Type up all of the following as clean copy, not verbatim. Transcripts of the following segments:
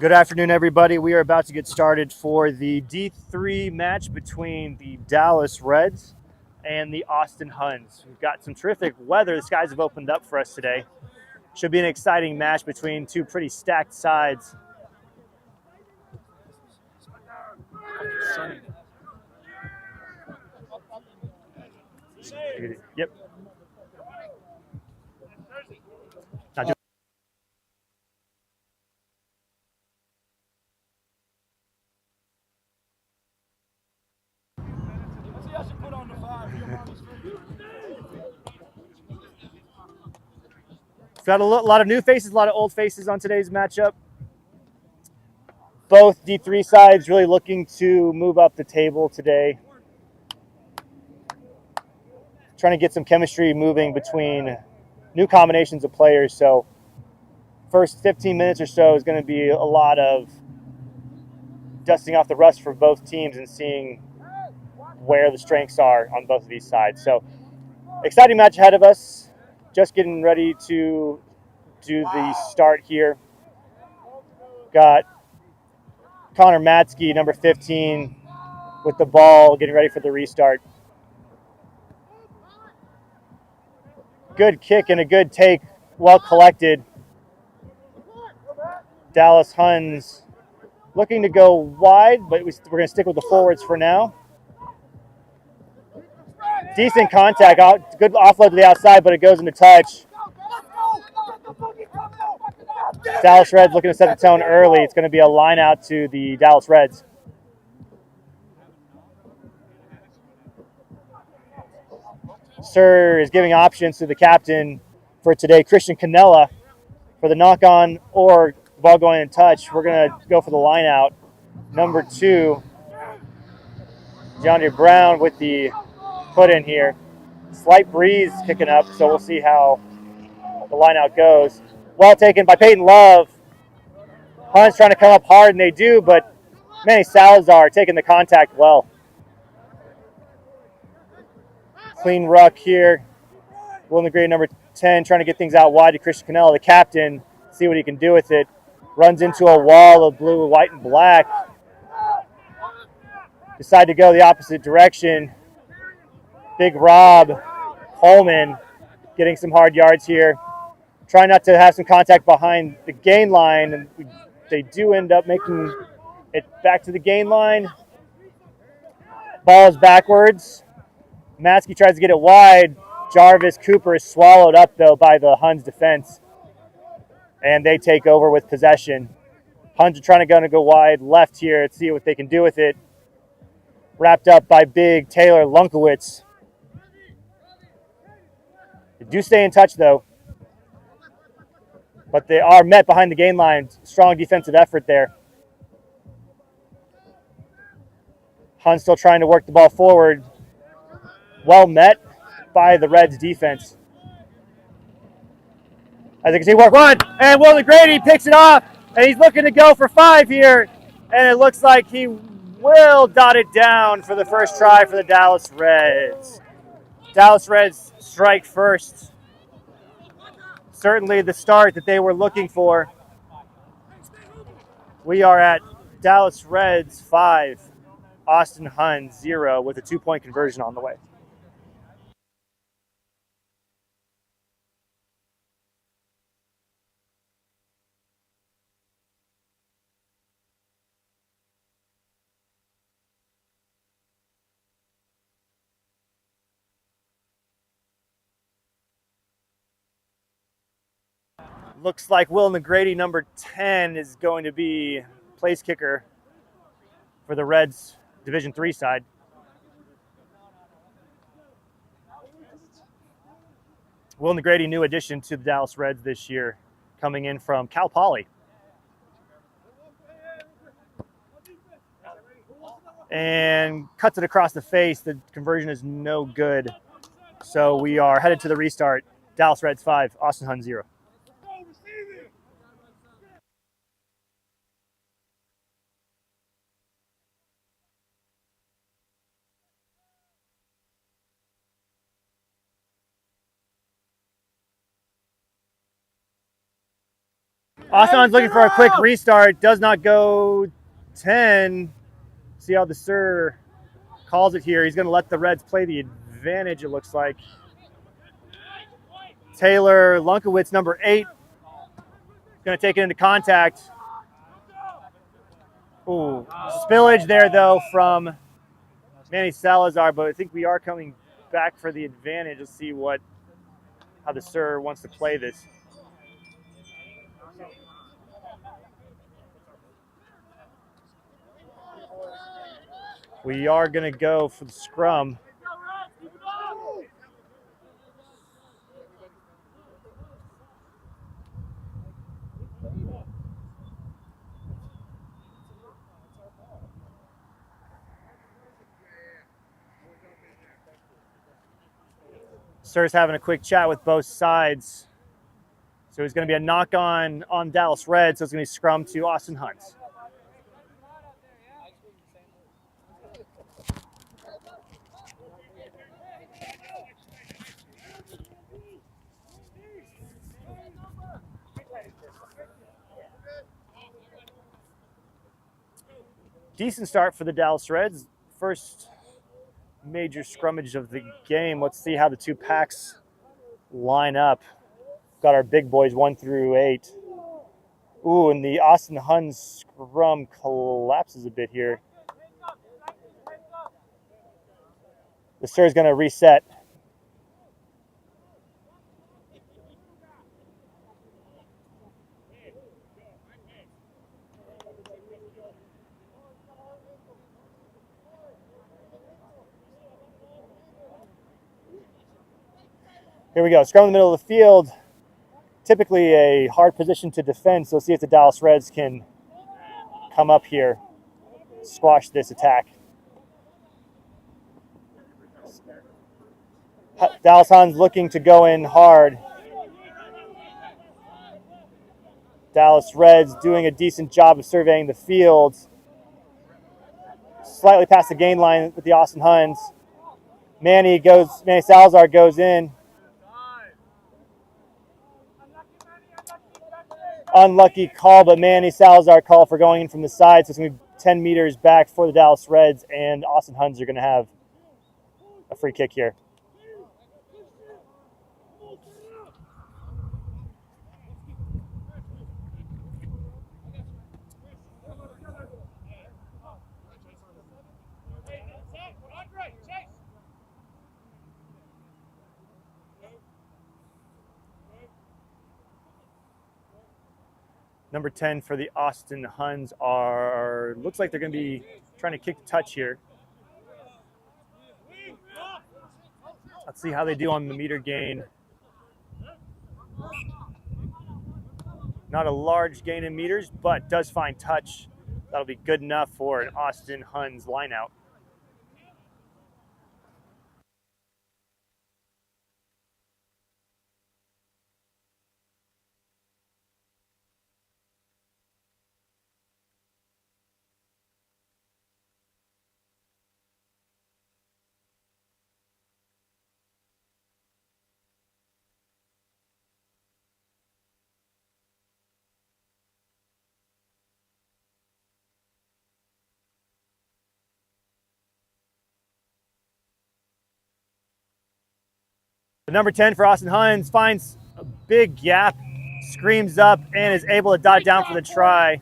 Good afternoon, everybody. We are about to get started for the D3 match between the Dallas Reds and the Austin Huns. We've got some terrific weather. The skies have opened up for us today. Should be an exciting match between two pretty stacked sides. Yep. Now, got a lot of new faces, a lot of old faces on today's matchup. Both D3 sides really looking to move up the table today. Trying to get some chemistry moving between new combinations of players. So first 15 minutes or so is going to be a lot of dusting off the rust for both teams and seeing where the strengths are on both of these sides. So exciting match ahead of us. Just getting ready to do the start here. Got Connor Matzke, number 15, with the ball, getting ready for the restart. Good kick and a good take, well collected. Dallas Huns looking to go wide, but we're going to stick with the forwards for now. Decent contact, good offload to the outside, but it goes into touch. Dallas Reds looking to set the tone early. It's going to be a line out to the Dallas Reds. Sir is giving options to the captain for today, Christian Canella, for the knock-on or ball going in touch. We're going to go for the line out. Number 2, Johnny Brown with the put in here. Slight breeze kicking up, so we'll see how the line out goes. Well taken by Peyton Love. Hunt's trying to come up hard, and they do, but Manny Salazar taking the contact well. Clean ruck here. Will in the grade number 10 trying to get things out wide to Christian Canella, the captain, see what he can do with it. Runs into a wall of blue, white, and black. Decide to go the opposite direction. Big Rob Holman getting some hard yards here. Trying not to have some contact behind the gain line, and they do end up making it back to the gain line. Ball is backwards. Matzke tries to get it wide. Jarvis Cooper is swallowed up, though, by the Huns defense, and they take over with possession. Huns are trying to go wide left here. Let's see what they can do with it. Wrapped up by big Taylor Lunkowitz. They do stay in touch, though, but they are met behind the gain line. Strong defensive effort there. Huns still trying to work the ball forward. Well met by the Reds defense. As you can see, work one, and Will Grady picks it off, and he's looking to go for 5 here, and it looks like he will dot it down for the first try for the Dallas Reds. Dallas Reds strike first. Certainly the start that they were looking for. We are at Dallas Reds 5, Austin Huns 0 with a 2-point conversion on the way. Looks like Will Grady, number 10, is going to be place kicker for the Reds Division 3 side. Will Grady, new addition to the Dallas Reds this year, coming in from Cal Poly. And cuts it across the face. The conversion is no good. So we are headed to the restart. Dallas Reds 5, Austin Huns 0. Asan's looking for a quick restart. Does not go 10. See how the Sir calls it here. He's going to let the Reds play the advantage, it looks like. Taylor Lunkowitz, number 8, going to take it into contact. Ooh, spillage there, though, from Manny Salazar, but I think we are coming back for the advantage. Let's see how the Sir wants to play this. We are going to go for the scrum. Sir's having a quick chat with both sides. So it's going to be a knock on Dallas Reds. So it's going to be scrum to Austin Huns. Decent start for the Dallas Reds. First major scrummage of the game. Let's see how the two packs line up. Got our big boys 1 through 8. Ooh, and the Austin Huns scrum collapses a bit here. The Sir is going to reset. Here we go. Scrum in the middle of the field. Typically a hard position to defend, so let's see if the Dallas Reds can come up here, squash this attack. Dallas Huns looking to go in hard. Dallas Reds doing a decent job of surveying the field. Slightly past the gain line with the Austin Huns. Manny Salazar goes in. Unlucky call, but Manny Salazar call for going in from the side. So it's going to be 10 meters back for the Dallas Reds, and Austin Huns are going to have a free kick here. Number 10 for the Austin Huns looks like they're going to be trying to kick the touch here. Let's see how they do on the meter gain. Not a large gain in meters, but does find touch. That'll be good enough for an Austin Huns lineout. The number 10 for Austin Huns finds a big gap, screams up, and is able to dot down for the try.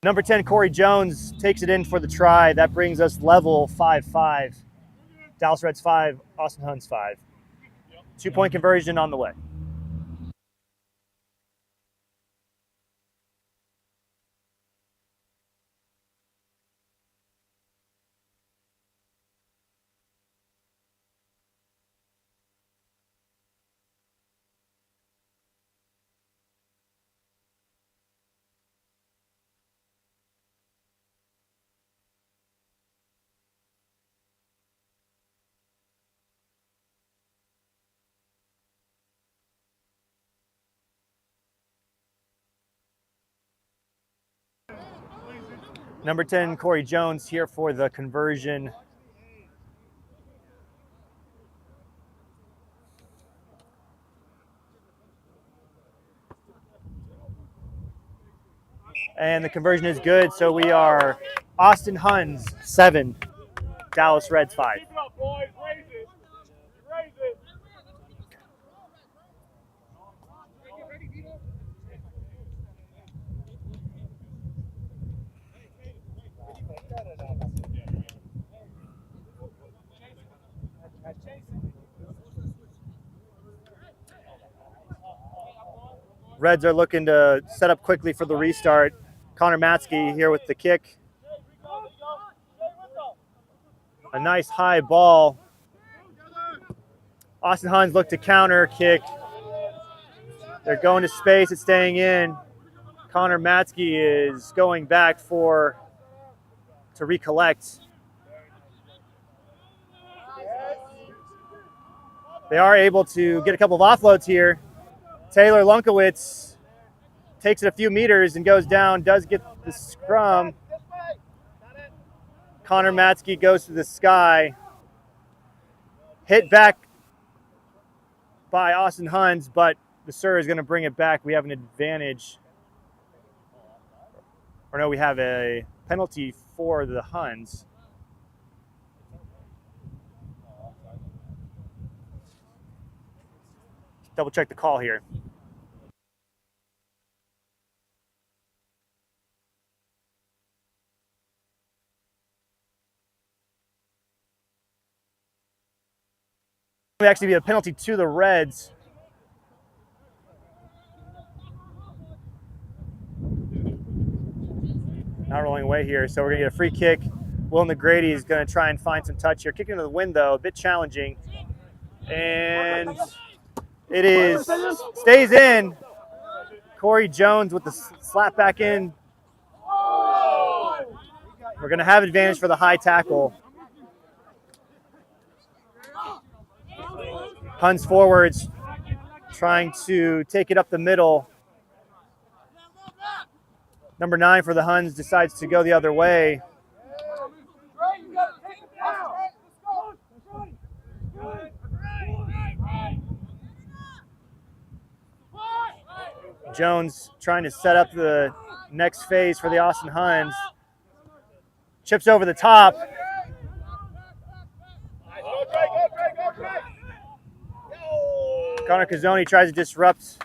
Number 10, Corey Jones, takes it in for the try. That brings us level 5-5. Dallas Reds 5, Austin Huns 5. 2-point conversion on the way. Number 10, Corey Jones here for the conversion. And the conversion is good, so we are Austin Huns 7, Dallas Reds 5. Reds are looking to set up quickly for the restart. Connor Matzke here with the kick. A nice high ball. Austin Huns look to counter kick. They're going to space. It's staying in. Connor Matzke is going back to recollect. They are able to get a couple of offloads here. Taylor Lunkowitz takes it a few meters and goes down, does get the scrum. Connor Matzke goes to the sky. Hit back by Austin Huns, but the Sur is going to bring it back. We have an advantage. Or no, we have a penalty for the Huns. Double check the call here. It would actually be a penalty to the Reds. Not rolling away here, so we're going to get a free kick. Will McGrady is going to try and find some touch here. Kicking to the wind, though, a bit challenging. And it stays in. Corey Jones with the slap back in. We're going to have advantage for the high tackle. Huns forwards trying to take it up the middle. Number 9 for the Huns decides to go the other way. Jones trying to set up the next phase for the Austin Huns. Chips over the top. Connor Cazzoni tries to disrupt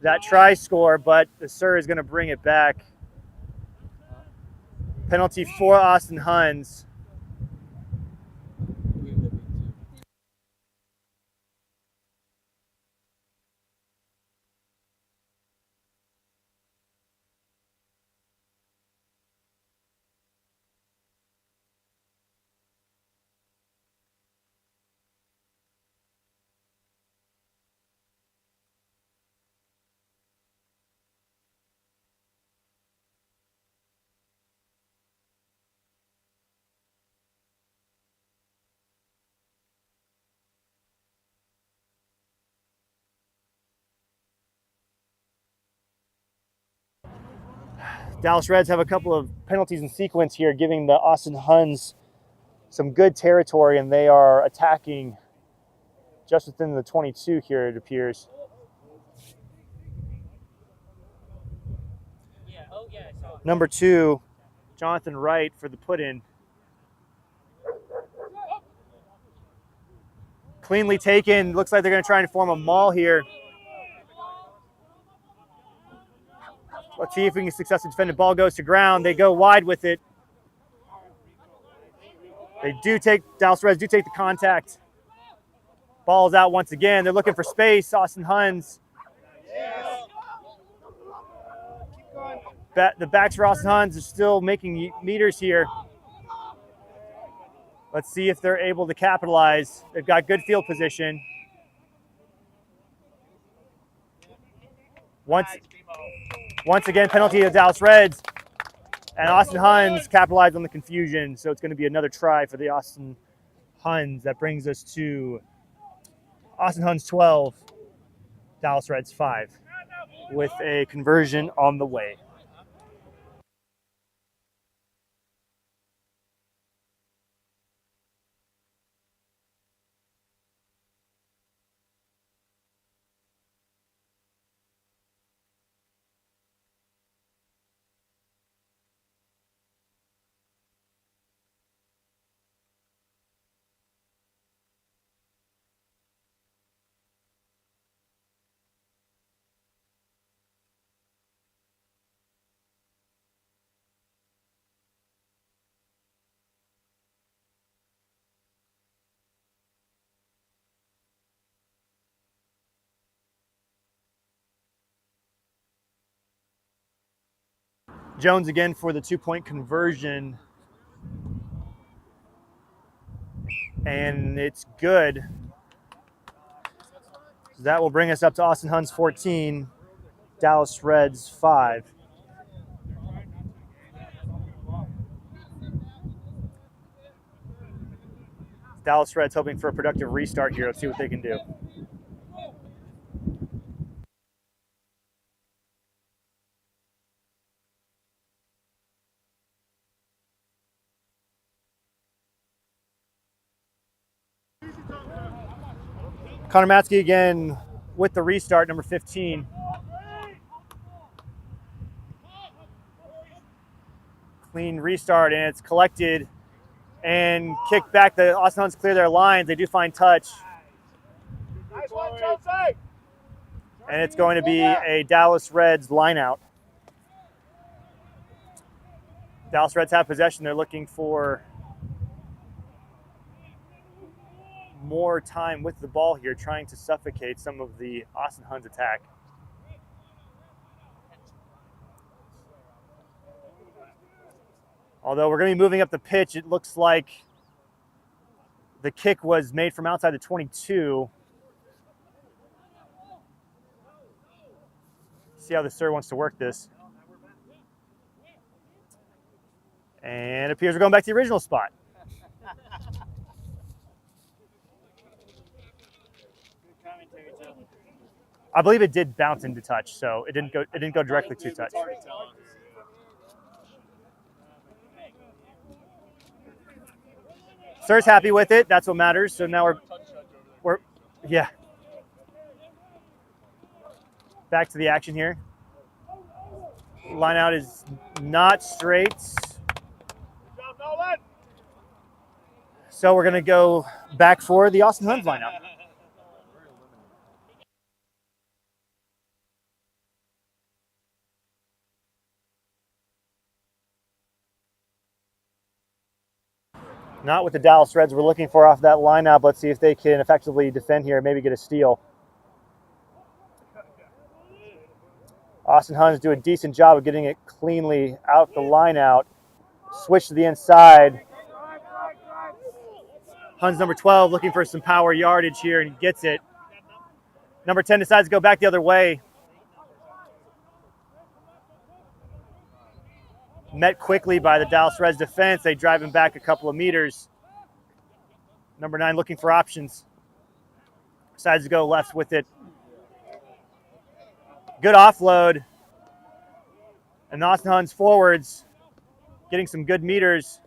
that try score, but the Sur is going to bring it back. Penalty for Austin Huns. Dallas Reds have a couple of penalties in sequence here, giving the Austin Huns some good territory, and they are attacking just within the 22 here, it appears. Number 2, Jonathan Wright for the put-in. Cleanly taken. Looks like they're going to try and form a maul here. Let's see if we can successfully defend. The ball goes to ground. They go wide with it. Dallas Reds do take the contact. Ball's out once again. They're looking for space. Austin Huns. The backs for Austin Huns are still making meters here. Let's see if they're able to capitalize. They've got good field position. Once again, penalty to the Dallas Reds. And Austin Huns capitalized on the confusion, so it's going to be another try for the Austin Huns. That brings us to Austin Huns 12, Dallas Reds 5, with a conversion on the way. Jones again for the 2-point conversion. And it's good. So that will bring us up to Austin Huns 14, Dallas Reds 5. Dallas Reds hoping for a productive restart here. Let's see what they can do. Connor Matzke again with the restart, number 15. Clean restart, and it's collected and kicked back. The Austin Huns clear their lines. They do find touch. And it's going to be a Dallas Reds lineout. Dallas Reds have possession. They're looking for more time with the ball here, trying to suffocate some of the Austin Huns attack. Although we're going to be moving up the pitch, it looks like the kick was made from outside the 22. See how the Sir wants to work this. And it appears we're going back to the original spot. I believe it did bounce into touch, so it didn't go directly to touch. Sir's happy with it. That's what matters. So now we're yeah. Back to the action here. Line out is not straight. So we're going to go back for the Austin Huns lineup. Not with the Dallas Reds we're looking for off that lineup. Let's see if they can effectively defend here, maybe get a steal. Austin Huns do a decent job of getting it cleanly out the line out. Switch to the inside. Huns number 12 looking for some power yardage here, and he gets it. Number 10 decides to go back the other way. Met quickly by the Dallas Reds defense. They drive him back a couple of meters. Number 9 looking for options. Decides to go left with it. Good offload. And the Austin Huns forwards getting some good meters.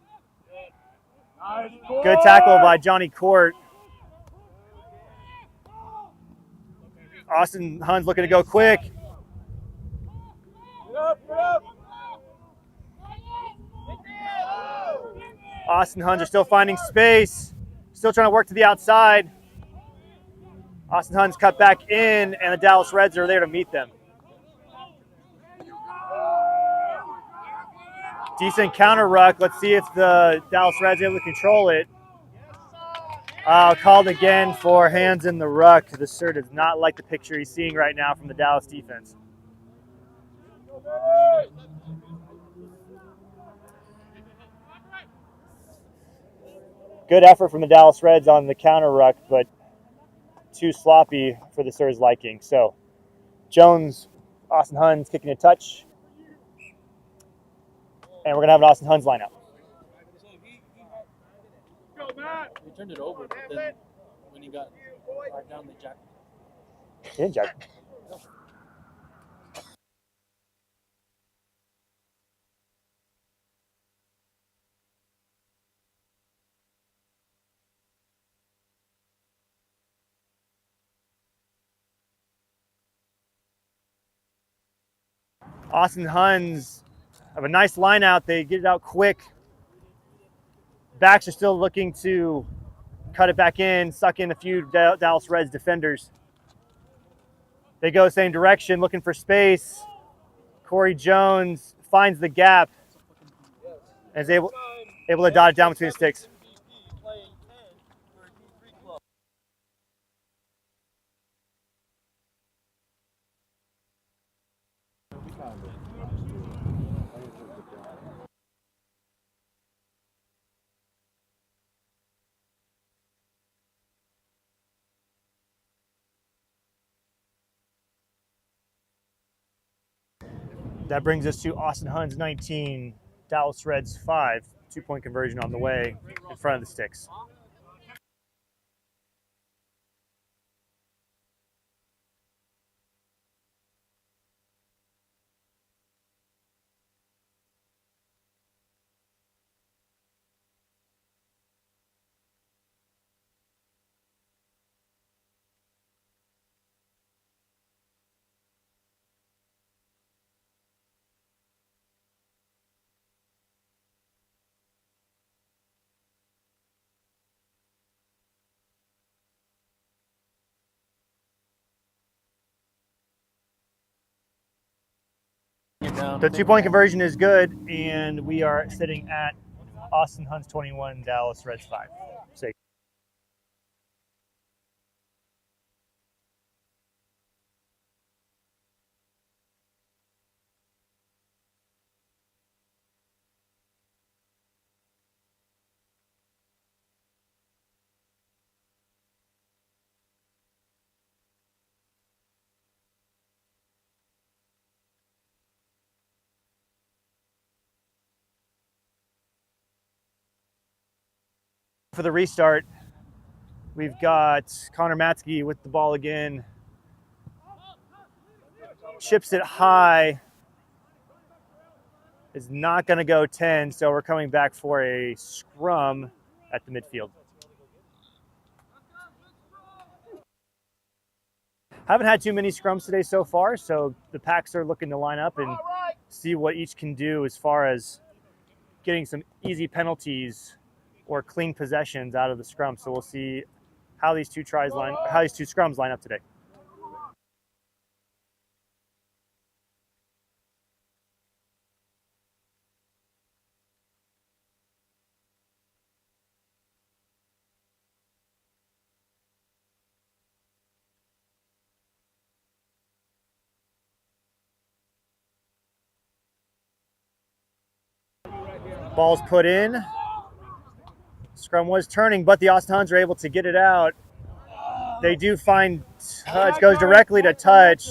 Good tackle by Johnny Court. Austin Huns looking to go quick. Austin Huns are still finding space. Still trying to work to the outside. Austin Huns cut back in, and the Dallas Reds are there to meet them. Decent counter ruck. Let's see if the Dallas Reds are able to control it. Called again for hands in the ruck. The Sir does not like the picture he's seeing right now from the Dallas defense. Good effort from the Dallas Reds on the counter ruck, but too sloppy for the Sir's liking. So Jones, Austin Huns kicking a touch. And we're going to have an Austin Huns lineup. He turned it over, but then when he got right down, they jacked. He didn't jack. Austin Huns have a nice line out. They get it out quick. Backs are still looking to cut it back in, suck in a few Dallas Reds defenders. They go same direction, looking for space. Corey Jones finds the gap and is able to dot it down between the sticks. That brings us to Austin Huns 19, Dallas Reds 5. 2-point conversion on the way in front of the sticks. The 2-point conversion is good, and we are sitting at Austin Huns 21, Dallas Reds 5. Safe. For the restart, we've got Connor Matzke with the ball again. Chips it high. Is not going to go 10, so we're coming back for a scrum at the midfield. Haven't had too many scrums today so far, so the packs are looking to line up and see what each can do as far as getting some easy penalties or clean possessions out of the scrum. So we'll see how these two scrums line up today. Ball's put in. Scrum was turning, but the Austin Huns are able to get it out. They do find touch, goes directly to touch,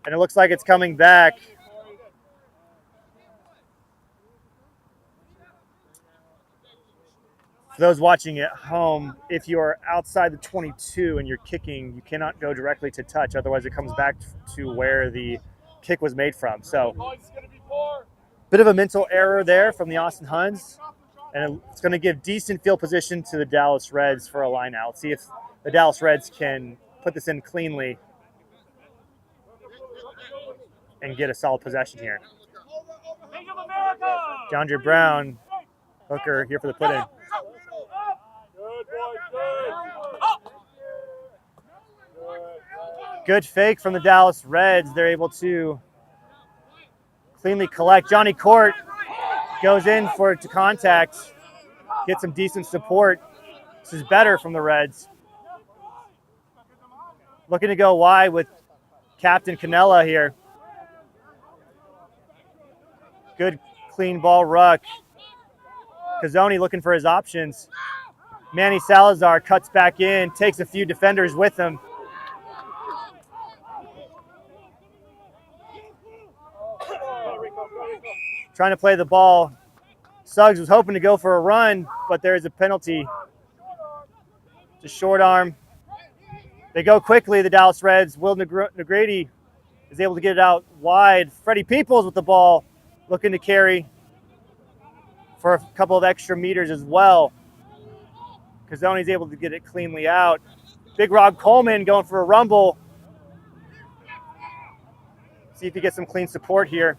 and it looks like it's coming back. For those watching at home, if you're outside the 22 and you're kicking, you cannot go directly to touch. Otherwise, it comes back to where the kick was made from. So, bit of a mental error there from the Austin Huns, and it's going to give decent field position to the Dallas Reds for a line out. See if the Dallas Reds can put this in cleanly and get a solid possession here. DeAndre Brown, hooker here for the put-in. Good fake from the Dallas Reds. They're able to cleanly collect. Johnny Court goes in to contact, get some decent support. This is better from the Reds. Looking to go wide with Captain Canella here. Good clean ball ruck. Cazzoni looking for his options. Manny Salazar cuts back in, takes a few defenders with him. Trying to play the ball. Suggs was hoping to go for a run, but there's a penalty. Just short arm. They go quickly, the Dallas Reds. Will Negrady is able to get it out wide. Freddie Peoples with the ball, looking to carry for a couple of extra meters as well. Cazzoni's able to get it cleanly out. Big Rob Coleman going for a rumble. See if he gets some clean support here.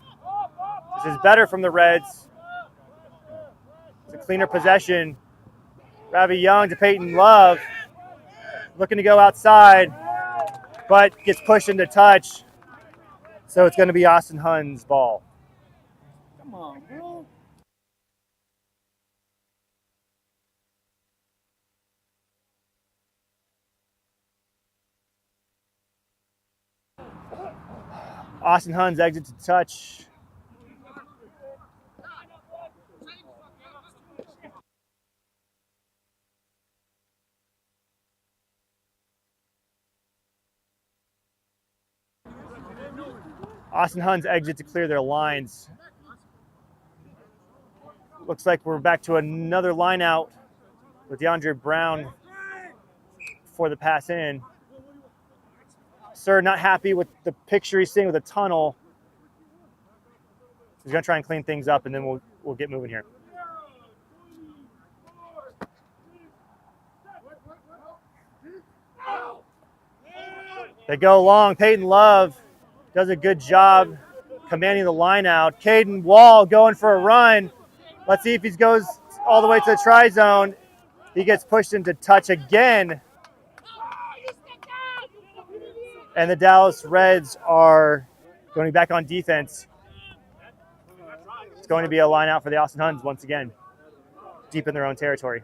This is better from the Reds. It's a cleaner possession. Ravi Young to Peyton Love. Looking to go outside, but gets pushed into touch. So it's going to be Austin Huns' ball. Come on, bro. Austin Huns exit to touch. Austin Huns exit to clear their lines. Looks like we're back to another line out with DeAndre Brown for the pass in. Sir, not happy with the picture he's seeing with the tunnel. He's going to try and clean things up, and then we'll get moving here. They go long. Peyton Love does a good job commanding the line out. Caden Wall going for a run. Let's see if he goes all the way to the try zone. He gets pushed into touch again. And the Dallas Reds are going back on defense. It's going to be a line out for the Austin Huns once again, deep in their own territory.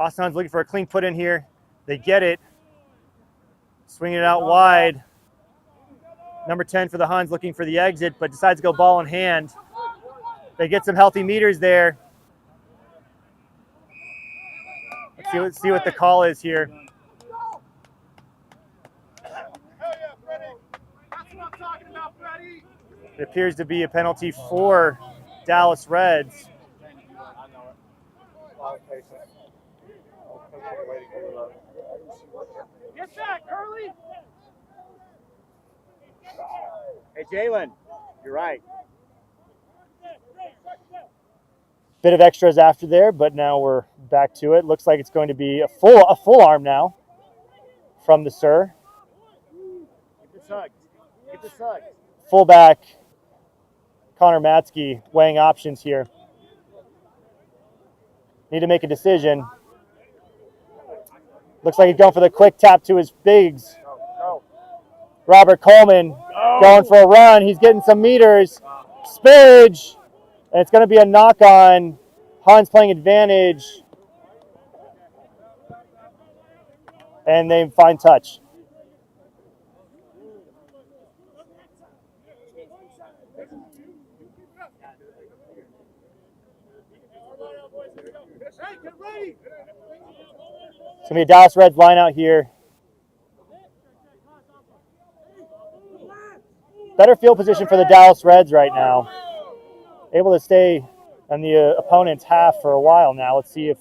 Austin Huns looking for a clean put in here. They get it. Swinging it out wide. Number 10 for the Huns looking for the exit, but decides to go ball in hand. They get some healthy meters there. Let's see what the call is here. It appears to be a penalty for Dallas Reds. Get back, Curly! Hey, Jalen, you're right. Bit of extras after there, but now we're back to it. Looks like it's going to be a full arm now from the Sir. Get this hug. Get this hug. Fullback Connor Matzke weighing options here. Need to make a decision. Looks like he's going for the quick tap to his bigs. Robert Coleman going for a run. He's getting some meters. Spillage. And it's going to be a knock on. Huns playing advantage. And they find touch. It's going to be a Dallas Reds line out here. Better field position for the Dallas Reds right now. Able to stay on the opponent's half for a while now. Let's see if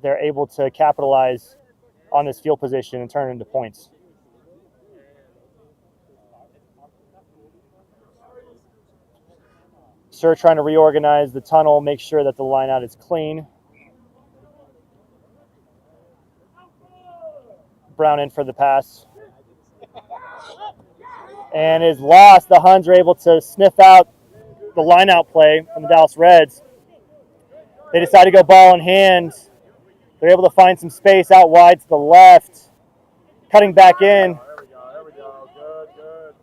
they're able to capitalize on this field position and turn it into points. Sir trying to reorganize the tunnel, make sure that the line out is clean. Brown in for the pass. And is lost. The Huns are able to sniff out the line out play from the Dallas Reds. They decide to go ball in hand. They're able to find some space out wide to the left. Cutting back in. There we go. Good.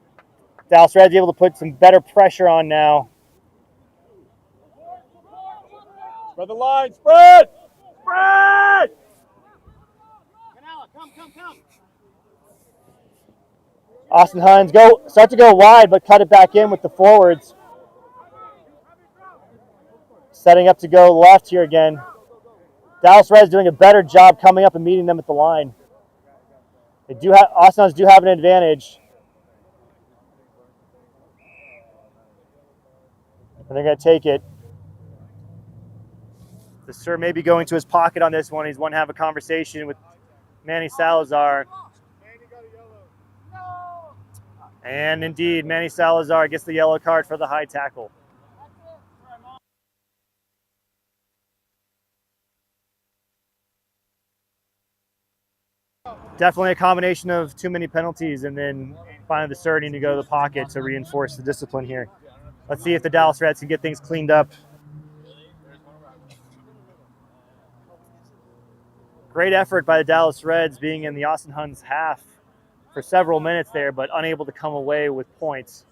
Dallas Reds able to put some better pressure on now. Spread the line. Spread! Spread! Come. Austin Huns start to go wide, but cut it back in with the forwards. Setting up to go left here again. Dallas Reds doing a better job coming up and meeting them at the line. Austin Huns do have an advantage. And they're going to take it. The Sir may be going to his pocket on this one. He's want to have a conversation with Manny Salazar. And indeed, Manny Salazar gets the yellow card for the high tackle. Definitely a combination of too many penalties and then finally the Sir needing to go to the pocket to reinforce the discipline here. Let's see if the Dallas Reds can get things cleaned up. Great effort by the Dallas Reds being in the Austin Huns half for several minutes there, but unable to come away with points.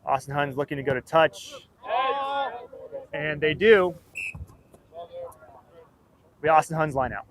Austin Huns looking to go to touch. And they do. The Austin Huns line out.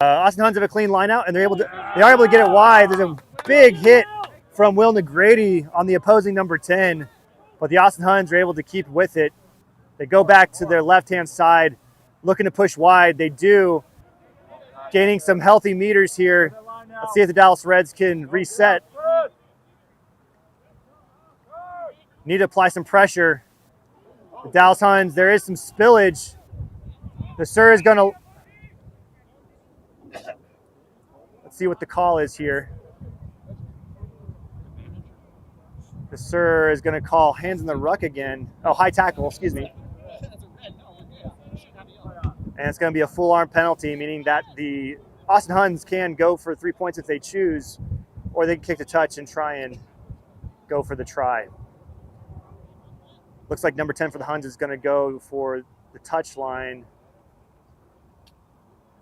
Austin Huns have a clean line out, and they are able to get it wide. There's a big hit from Will Negrady on the opposing number 10, but the Austin Huns are able to keep with it. They go back to their left-hand side, looking to push wide. They do, gaining some healthy meters here. Let's see if the Dallas Reds can reset. Need to apply some pressure. The Dallas Huns, there is some spillage. The Sir is going to, let's see what the call is here. The Sir is going to call hands in the ruck again. Oh, high tackle, excuse me. And it's going to be a full arm penalty, meaning that the Austin Huns can go for 3 points if they choose, or they can kick the touch and try and go for the try. Looks like number 10 for the Huns is going to go for the touch line.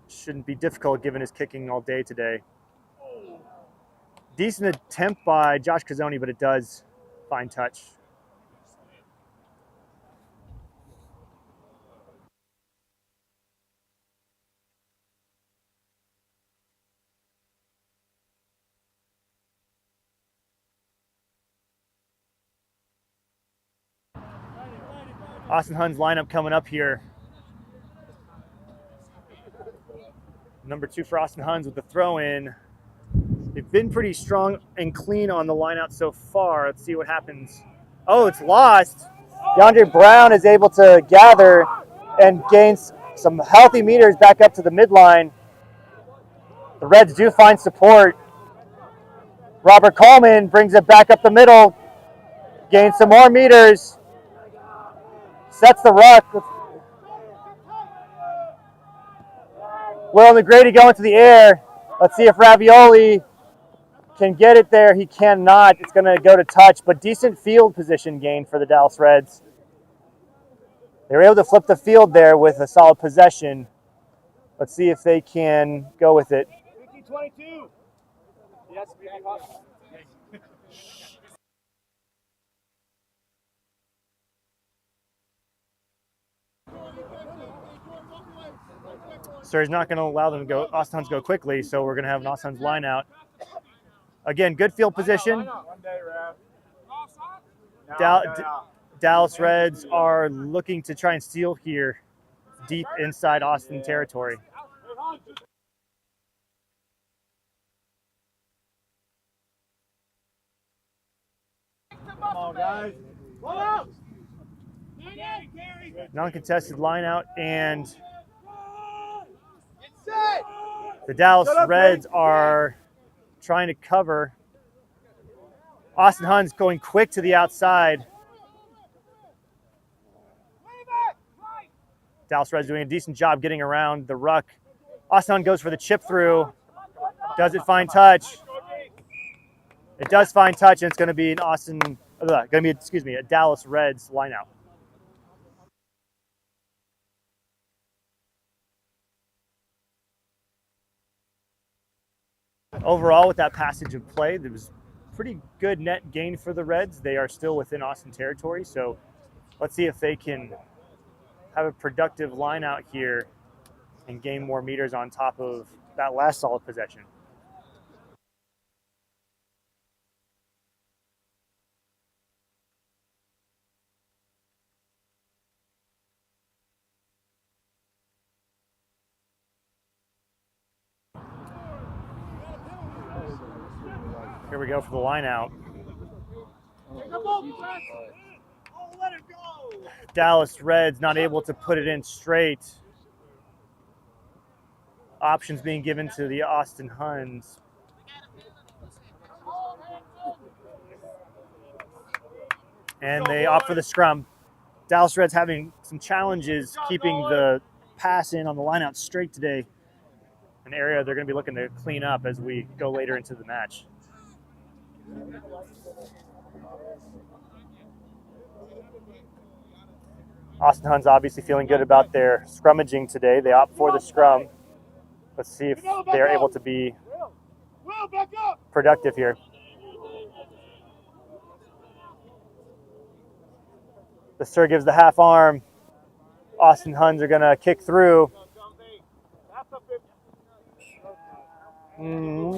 Shouldn't be difficult given his kicking all day today. Decent attempt by Josh Cazzoni, but it does find touch. Austin Huns lineup coming up here. Number 2 for Austin Huns with the throw in. They've been pretty strong and clean on the line out so far. Let's see what happens. Oh, it's lost. DeAndre Brown is able to gather and gains some healthy meters back up to the midline. The Reds do find support. Robert Coleman brings it back up the middle, gains some more meters, sets the ruck. Will Negrady going to the air. Let's see if Ravioli can get it there. He cannot. It's going to go to touch, but decent field position gain for the Dallas Reds. They were able to flip the field there with a solid possession. Let's see if they can go with it. 22. Yes, Sir is not going to allow them to go. Austin Huns go quickly, so we're going to have an Austin Huns line out. Again, good field position. Dallas Reds are looking to try and steal here deep inside Austin territory. Come on, guys. Non-contested line out, and the Dallas Reds are trying to cover. Austin Huns going quick to the outside. Dallas Reds doing a decent job getting around the ruck. Austin Huns goes for the chip through. Does it find touch? It does find touch, and it's going to be an a Dallas Reds lineout. Overall, with that passage of play, there was pretty good net gain for the Reds. They are still within Austin territory, so let's see if they can have a productive line out here and gain more meters on top of that last solid possession. Here we go for the line out. Dallas Reds not able to put it in straight. Options being given to the Austin Huns. And they opt for the scrum. Dallas Reds having some challenges keeping the pass in on the line out straight today. An area they're going to be looking to clean up as we go later into the match. Austin Huns obviously feeling good about their scrummaging today. They opt for the scrum. Let's see if they're able to be productive here. The Sir gives the half arm. Austin Huns are going to kick through. No.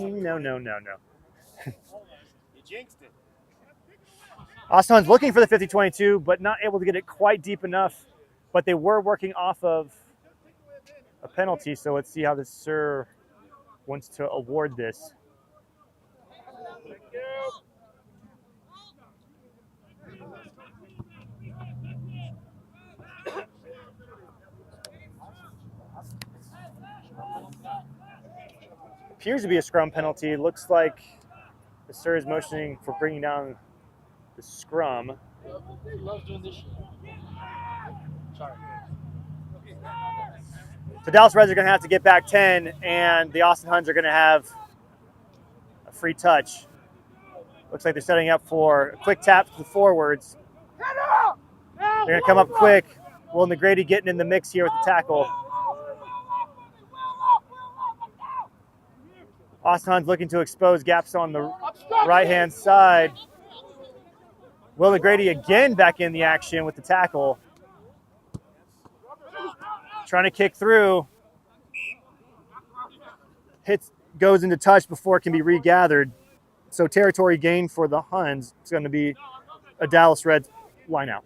You jinxed it. Austin Huns looking for the 50-22, but not able to get it quite deep enough. But they were working off of a penalty, so let's see how the Sir wants to award this. Appears to be a scrum penalty. Looks like the Sir is motioning for bringing down the scrum. He loves doing this shit. Sorry. The Dallas Reds are going to have to get back 10, and the Austin Huns are going to have a free touch. Looks like they're setting up for a quick tap to the forwards. They're going to come up quick. Will Negrady getting in the mix here with the tackle. Austin Huns looking to expose gaps on the right-hand side. Will Negrady again back in the action with the tackle. Trying to kick through. Hits, goes into touch before it can be regathered. So territory gain for the Huns. It's going to be a Dallas Reds line out.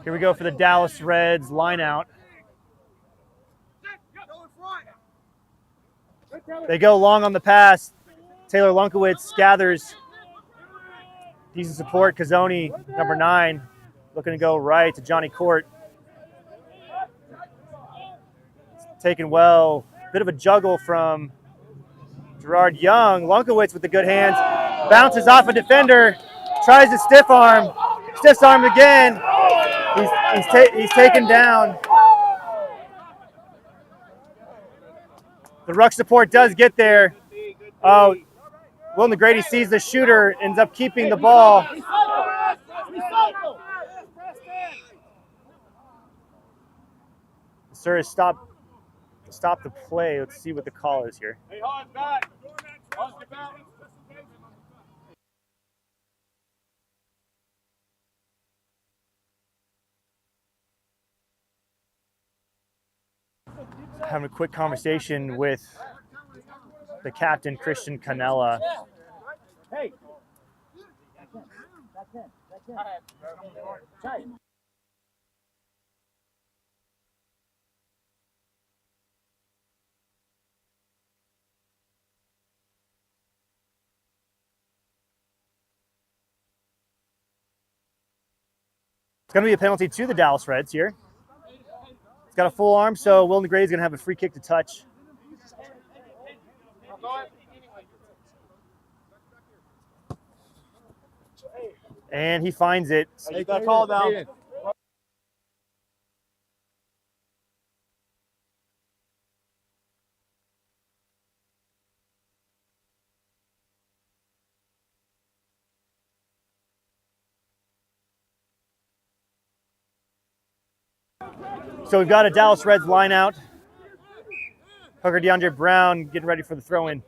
Here we go for the Dallas Reds line out. They go long on the pass. Taylor Lunkowitz gathers decent support. Kazoni, number 9, looking to go right to Johnny Court. Taken well. Bit of a juggle from Gerard Young. Lunkowitz with the good hands. Bounces off a defender. Tries to stiff arm. Stiffs arm again. He's taken down. The ruck support does get there. Oh, Will Negrady sees the shooter, ends up keeping the ball. Sir has stopped the play. Let's see what the call is here. Hey, Hans, back. Hans, get back. Having a quick conversation with the captain, Christian Canella. Hey. It's going to be a penalty to the Dallas Reds here. It's got a full arm, so Will Negrady is going to have a free kick to touch. And he finds it. Hey, got a call down. So we've got a Dallas Reds line out. Hooker DeAndre Brown getting ready for the throw-in.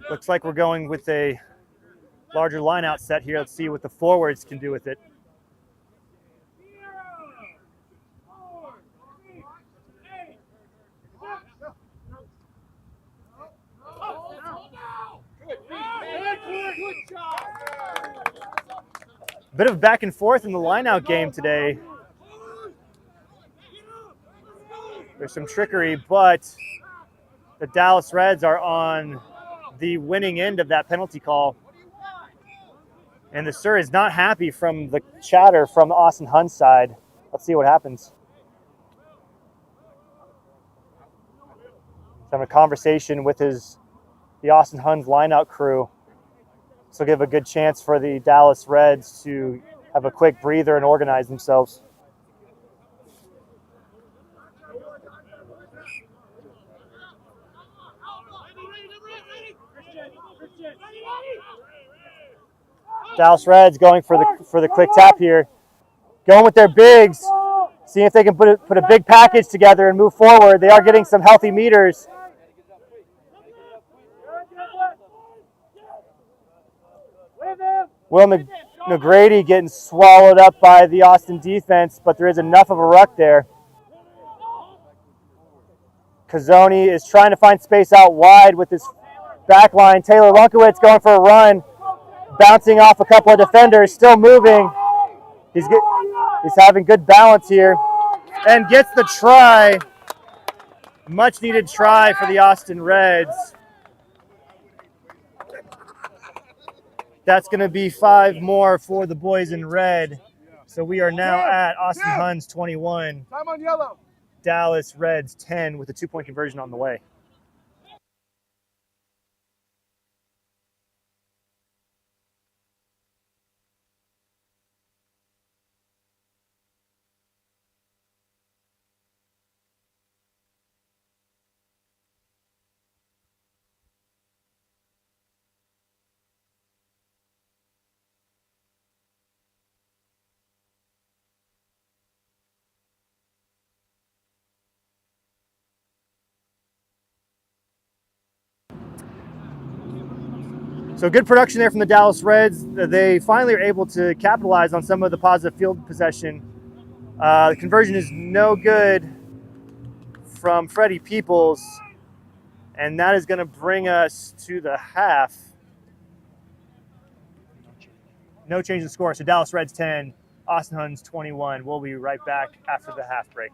Looks like we're going with a larger line out set here. Let's see what the forwards can do with it. Bit of back and forth in the line-out game today. There's some trickery, but the Dallas Reds are on the winning end of that penalty call. And the Sir is not happy from the chatter from the Austin Huns side. Let's see what happens. He's having a conversation with the Austin Huns line-out crew. So give a good chance for the Dallas Reds to have a quick breather and organize themselves. Dallas Reds going for the quick tap here, going with their bigs, seeing if they can put a big package together and move forward. They are getting some healthy meters. Will McGrady getting swallowed up by the Austin defense, but there is enough of a ruck there. Kazoni is trying to find space out wide with his back line. Taylor Lunkowitz going for a run, bouncing off a couple of defenders, still moving. He's having good balance here and gets the try. Much needed try for the Austin Reds. That's going to be 5 more for the boys in red. So we are now at Austin Huns 21. Time on yellow. Dallas Reds 10 with a 2-point conversion on the way. So good production there from the Dallas Reds. They finally are able to capitalize on some of the positive field possession. The conversion is no good from Freddie Peoples, and that is going to bring us to the half. No change in score. So Dallas Reds 10, Austin Huns 21. We'll be right back after the half break.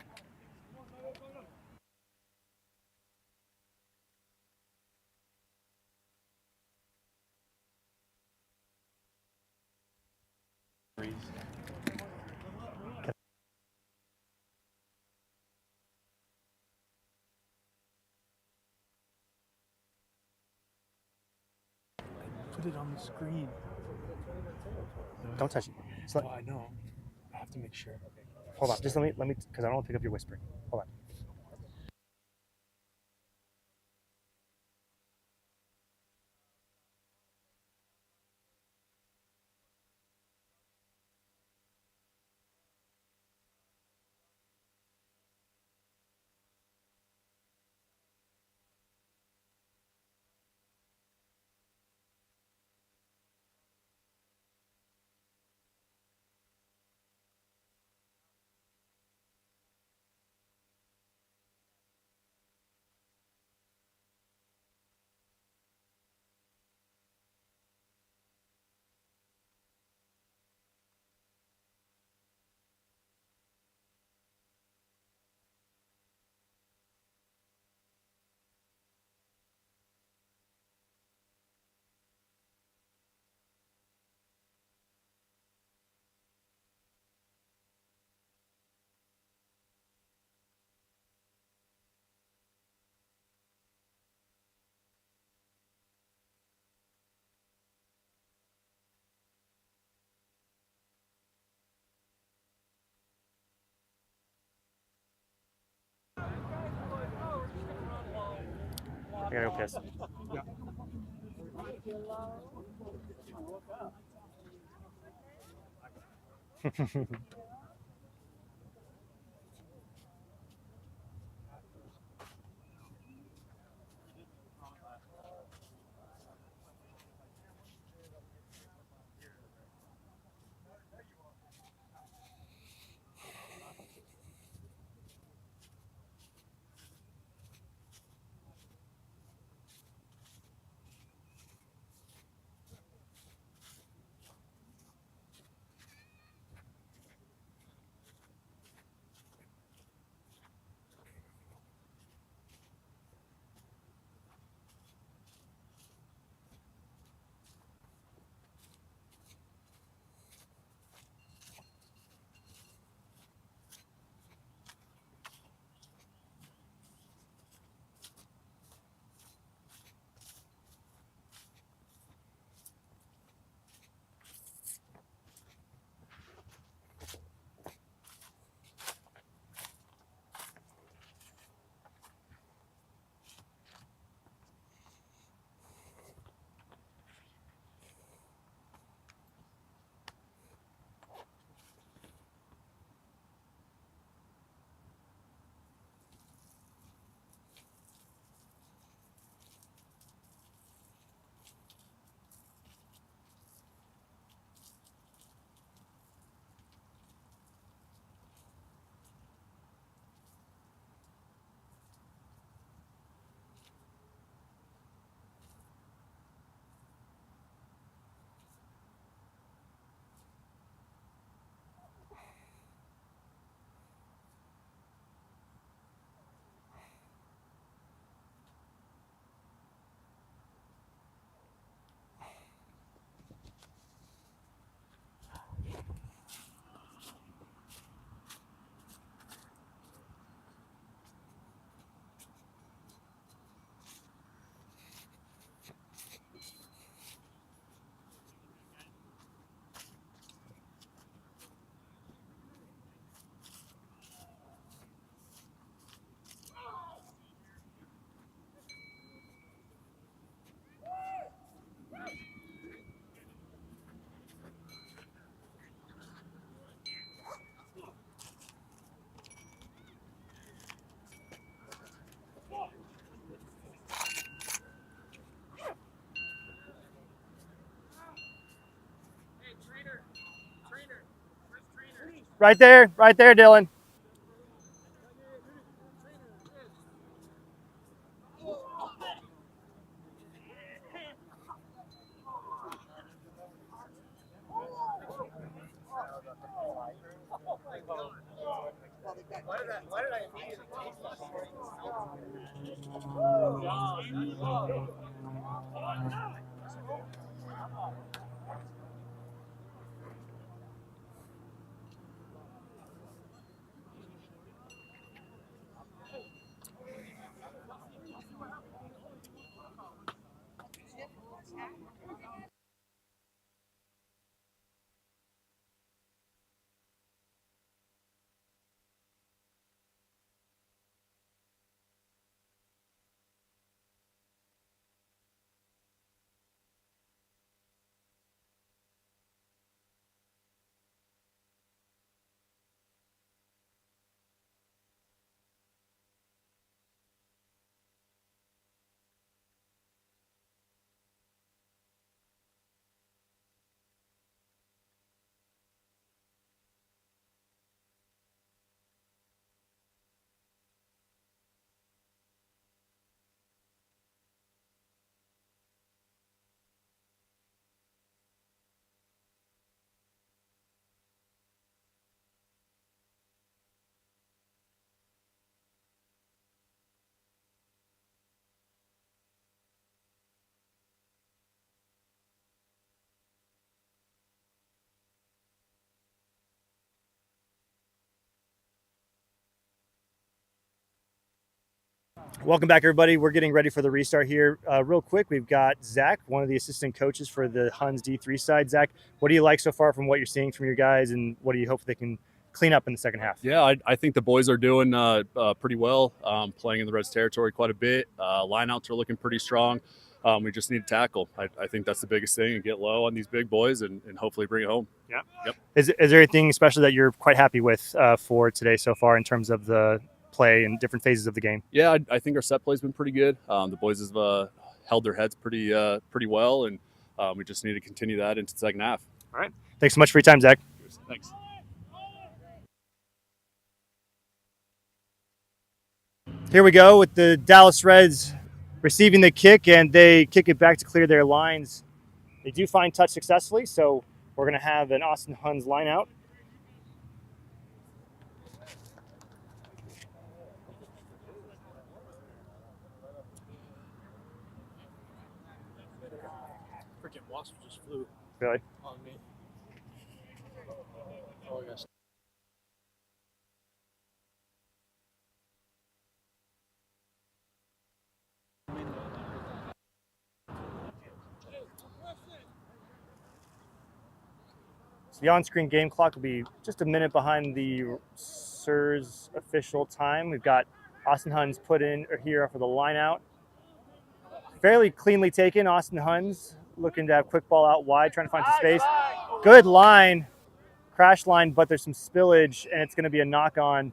Put it on the screen. Don't touch it. Oh, I know. I have to make sure. Hold on. Just let me, because I don't want to pick up your whispering. Hold on. I gotta go piss. Yeah. Right there, Dylan. Welcome back, everybody. We're getting ready for the restart here. Real quick, we've got Zach, one of the assistant coaches for the Huns D3 side. Zach, what do you like so far from what you're seeing from your guys, and what do you hope they can clean up in the second half? Yeah, I think the boys are doing pretty well, playing in the Reds territory quite a bit. Lineouts are looking pretty strong. We just need to tackle. I think that's the biggest thing, and get low on these big boys and hopefully bring it home. Yeah. Yep. Is there anything especially that you're quite happy with for today so far in terms of the play and different phases of the game? Yeah, I think our set play's been pretty good. The boys have held their heads pretty well, and we just need to continue that into the second half. All right. Thanks so much for your time, Zach. Thanks. Here we go with the Dallas Reds receiving the kick, and they kick it back to clear their lines. They do find touch successfully, so we're going to have an Austin Huns line out. Freaking wasp just flew Really? on me. Oh, I guess. So the on-screen game clock will be just a minute behind the SIRS official time. We've got Austin Huns put in here for the line out. Fairly cleanly taken. Austin Huns looking to have quick ball out wide, trying to find some space. Good line, crash line, but there's some spillage, and it's going to be a knock on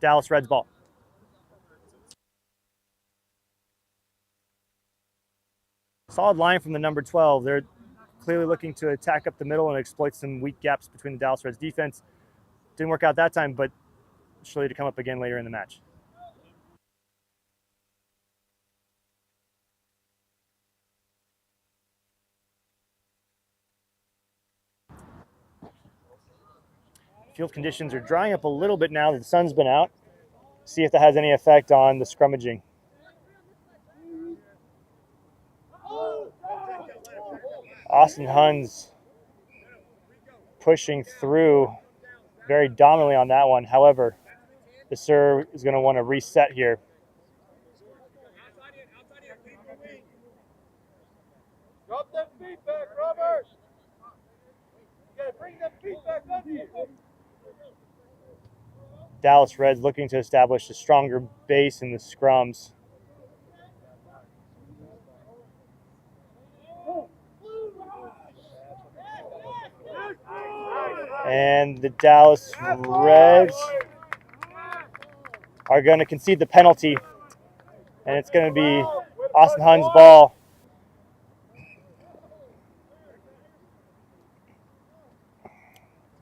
Dallas Reds ball. Solid line from the number 12. They're clearly looking to attack up the middle and exploit some weak gaps between the Dallas Reds defense. Didn't work out that time, but surely to come up again later in the match. Field conditions are drying up a little bit now that the sun's been out. See if that has any effect on the scrummaging. Austin Huns pushing through very dominantly on that one. However, the serve is going to want to reset here. Drop that feet back, Robert. You gotta bring that feet back up here. Dallas Reds looking to establish a stronger base in the scrums. And the Dallas Reds are going to concede the penalty. And it's going to be Austin Huns' ball.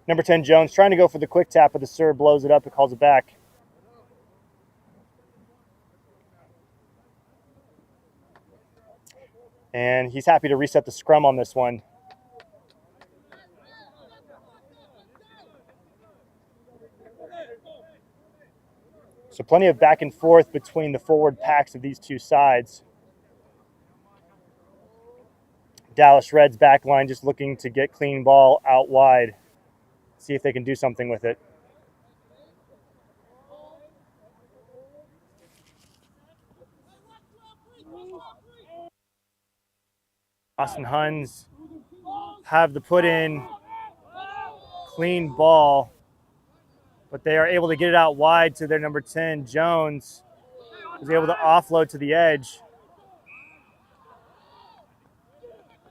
Number 10, Jones, trying to go for the quick tap, but the serve blows it up and calls it back. And he's happy to reset the scrum on this one. So plenty of back and forth between the forward packs of these two sides. Dallas Reds back line just looking to get clean ball out wide. See if they can do something with it. Austin Huns have the put in, clean ball, but they are able to get it out wide to their number 10, Jones, who's able to offload to the edge.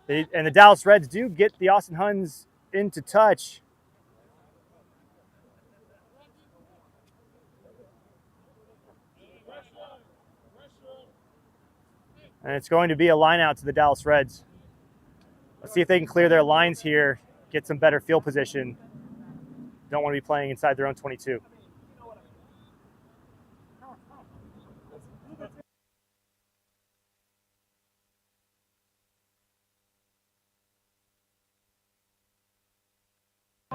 And the Dallas Reds do get the Austin Huns into touch. And it's going to be a line out to the Dallas Reds. Let's see if they can clear their lines here, get some better field position. Don't want to be playing inside their own 22.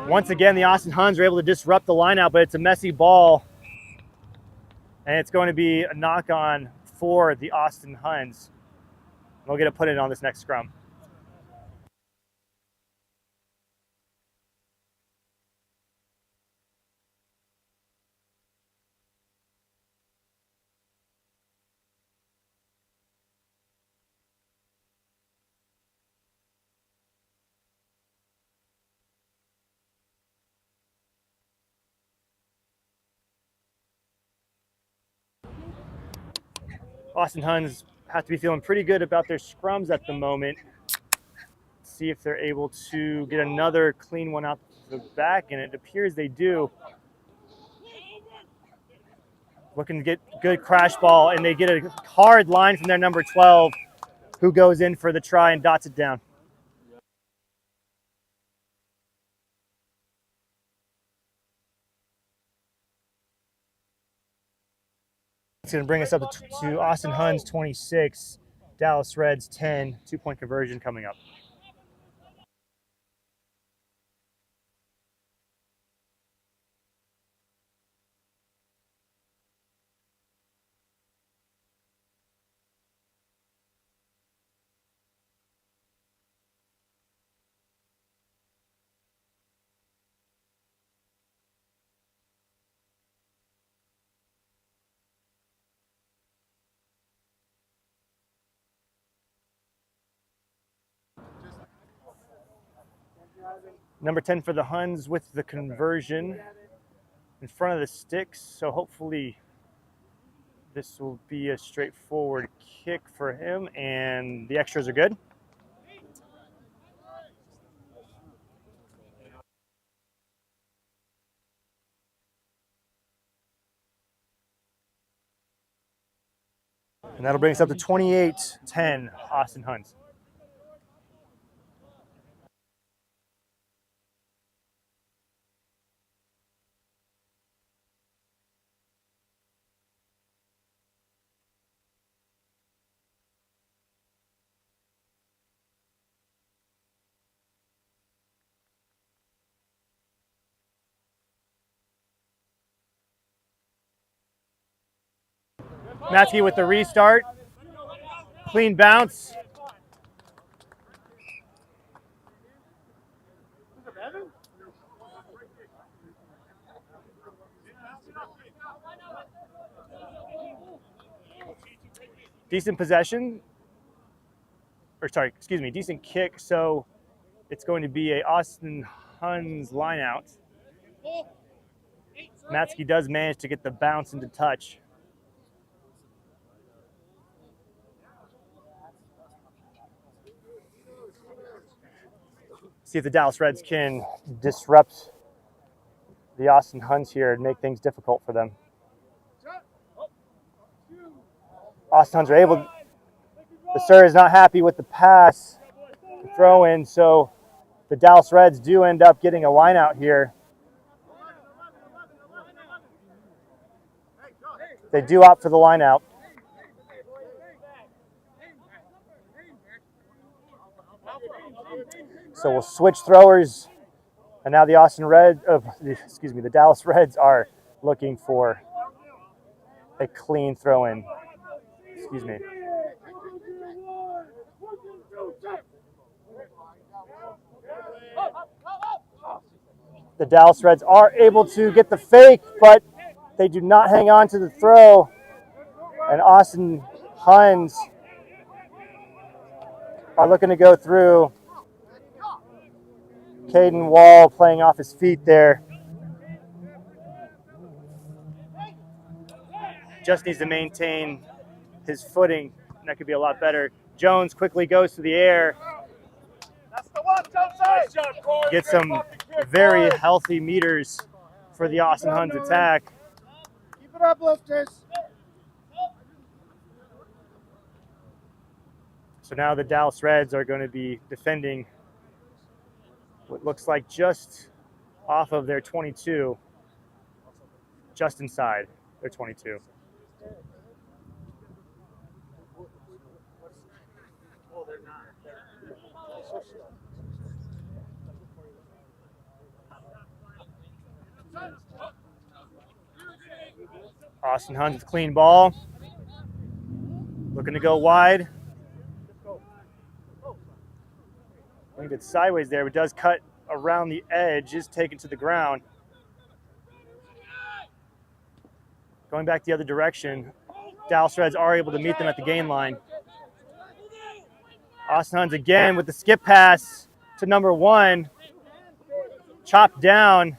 Once again, the Austin Huns are able to disrupt the line out, but it's a messy ball. And it's going to be a knock-on for the Austin Huns. We'll get a put in on this next scrum. Austin Huns have to be feeling pretty good about their scrums at the moment. See if they're able to get another clean one out the back, and it appears they do. Looking to get good crash ball, and they get a hard line from their number 12, who goes in for the try and dots it down. It's going to bring us up to Austin Huns 26, Dallas Reds 10, 2-point conversion coming up. Number 10 for the Huns with the conversion in front of the sticks. So hopefully this will be a straightforward kick for him, and the extras are good. And that'll bring us up to 28-10 Austin Huns. Matsky with the restart. Clean bounce. Decent possession. Decent kick. So it's going to be a Austin Huns line out. Matsky does manage to get the bounce into touch. See if the Dallas Reds can disrupt the Austin Huns here and make things difficult for them. Austin Huns are able. The Sir is not happy with the pass, the throw in, so The Dallas Reds do end up getting a line out here. They do opt for the line out. So we'll switch throwers, and now the the Dallas Reds are looking for a clean throw-in. Excuse me. The Dallas Reds are able to get the fake, but they do not hang on to the throw. And Austin Huns are looking to go through. Caden Wall playing off his feet there. Just needs to maintain his footing. That could be a lot better. Jones quickly goes to the air. Get some very healthy meters for the Austin Huns attack. Keep it up, lifters. So now the Dallas Reds are going to be defending what looks like just off of their 22, just inside their 22. Austin Huns with clean ball. Looking to go wide. I think it's sideways there, but does cut around the edge, is taken to the ground. Going back the other direction, Dallas Reds are able to meet them at the gain line. Austin Huns again with the skip pass to number 1. Chopped down,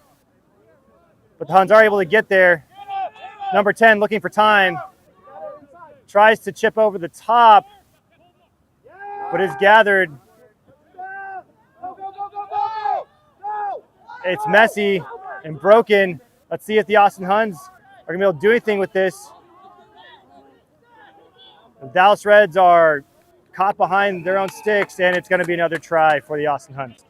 but the Huns are able to get there. Number 10 looking for time. Tries to chip over the top, but is gathered. It's messy and broken. Let's see if the Austin Huns are going to be able to do anything with this. The Dallas Reds are caught behind their own sticks, and it's going to be another try for the Austin Huns.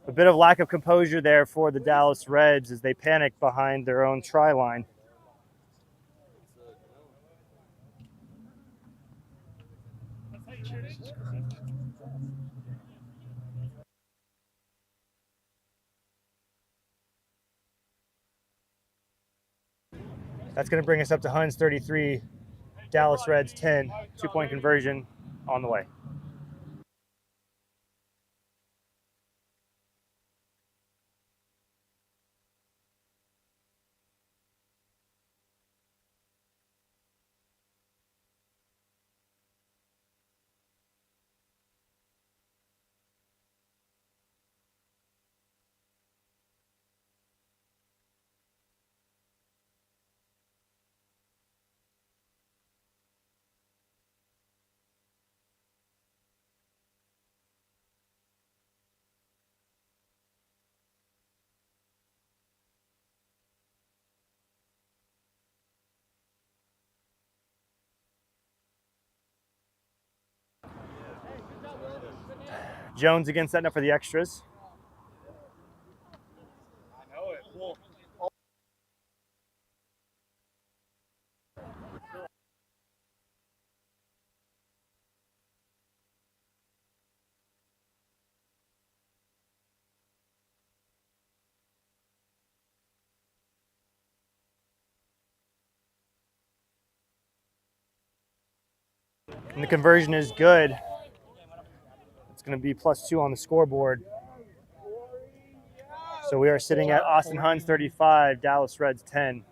A bit of lack of composure there for the Dallas Reds as they panic behind their own try line. That's going to bring us up to Huns 33, Dallas Reds 10, 2-point conversion on the way. Jones again setting up for the extras. And the conversion is good. It's going to be +2 on the scoreboard. So we are sitting at Austin Huns 35, Dallas Reds 10.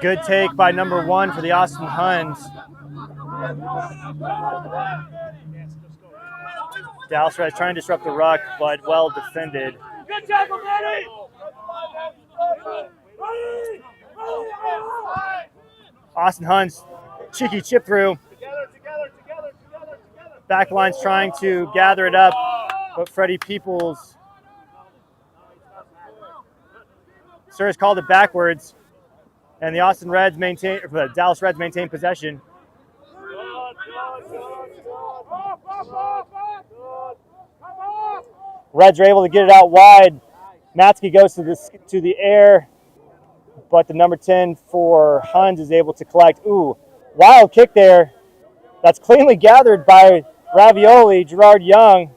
Good take by number 1 for the Austin Huns. Dallas Reds trying to disrupt the ruck, but well defended. Good tackle, Matty! Austin Huns, cheeky chip through. Backline's trying to gather it up, but Freddie Peoples. Sir's called it backwards, and the Dallas Reds maintain possession. Reds are able to get it out wide. Matsky goes to the air, but the number 10 for Huns is able to collect. Ooh, wild kick there. That's cleanly gathered by Ravioli, Gerard Young.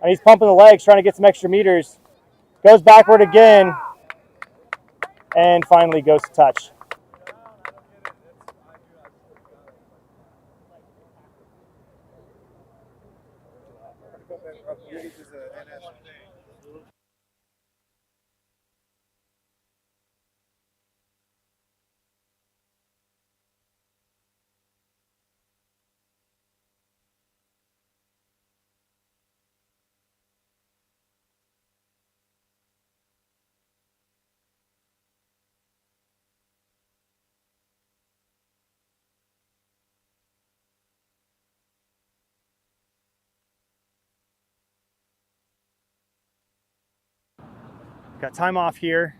And he's pumping the legs, trying to get some extra meters. Goes backward again, and finally goes to touch. Got time off here.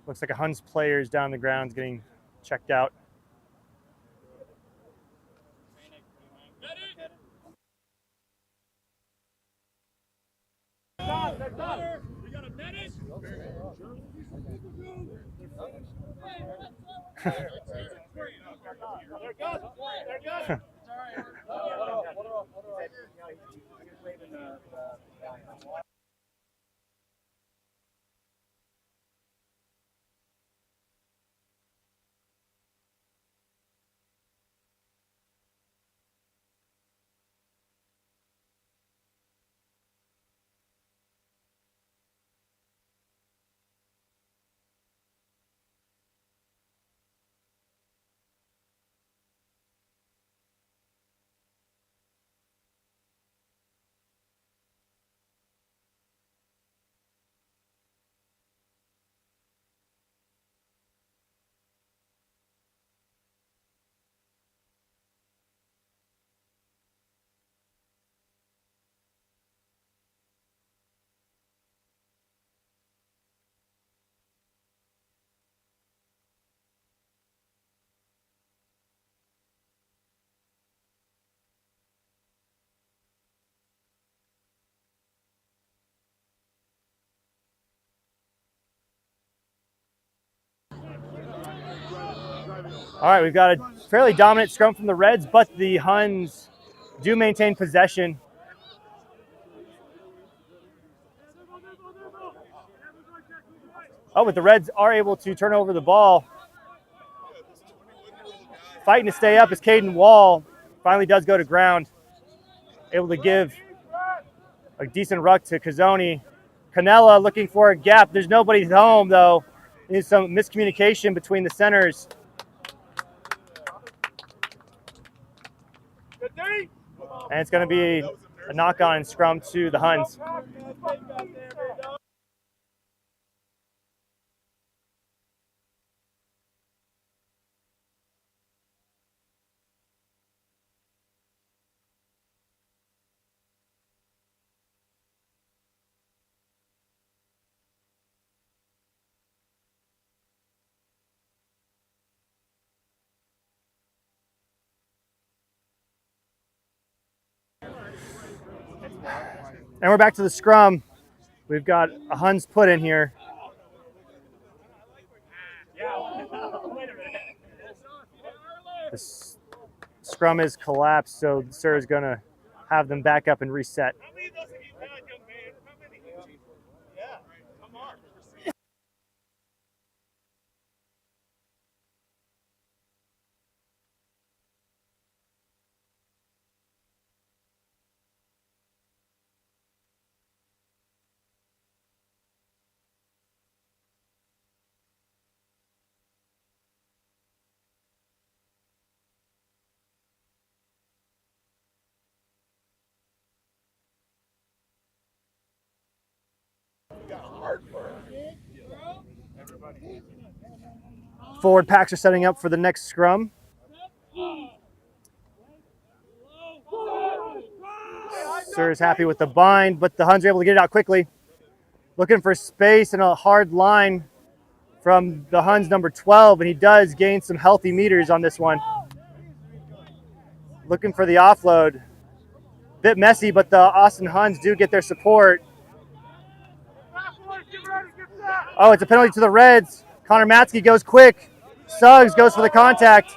Looks like a Huns player is down the grounds getting checked out. All right, we've got a fairly dominant scrum from the Reds, but the Huns do maintain possession. Oh, but the Reds are able to turn over the ball. Fighting to stay up is Caden Wall. Finally does go to ground. Able to give a decent ruck to Cazzoni. Canella looking for a gap. There's nobody home, though. There's some miscommunication between the centers. And it's going to be a knock-on and scrum to the Huns. And we're back to the scrum. We've got a Huns put in here. The scrum is collapsed, so Sir is going to have them back up and reset. Forward packs are setting up for the next scrum. Sir is happy with the bind, but the Huns are able to get it out quickly. Looking for space and a hard line from the Huns number 12, and he does gain some healthy meters on this one. Looking for the offload. Bit messy, but the Austin Huns do get their support. Oh, it's a penalty to the Reds. Connor Matzke goes quick. Suggs goes for the contact.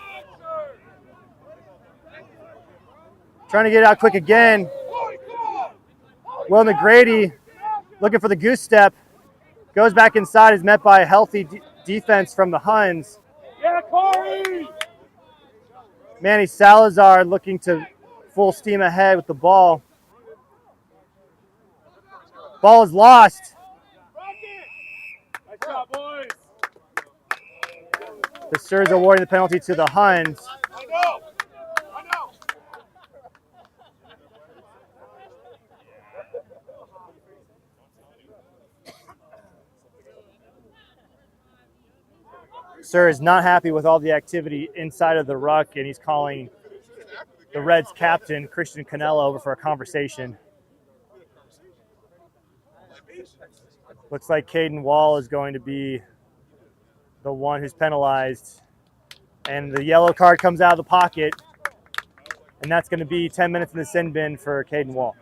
Trying to get it out quick again. Will McGrady looking for the goose step. Goes back inside, is met by a healthy defense from the Huns. Yeah, Corey! Manny Salazar looking to full steam ahead with the ball. Ball is lost. Nice job, boys. The Sirs awarding the penalty to the Huns. I know. Sir is not happy with all the activity inside of the ruck, and he's calling the Reds captain, Christian Canella, over for a conversation. Looks like Caden Wall is going to be the one who's penalized. And the yellow card comes out of the pocket, and that's going to be 10 minutes in the sin bin for Caden Wall.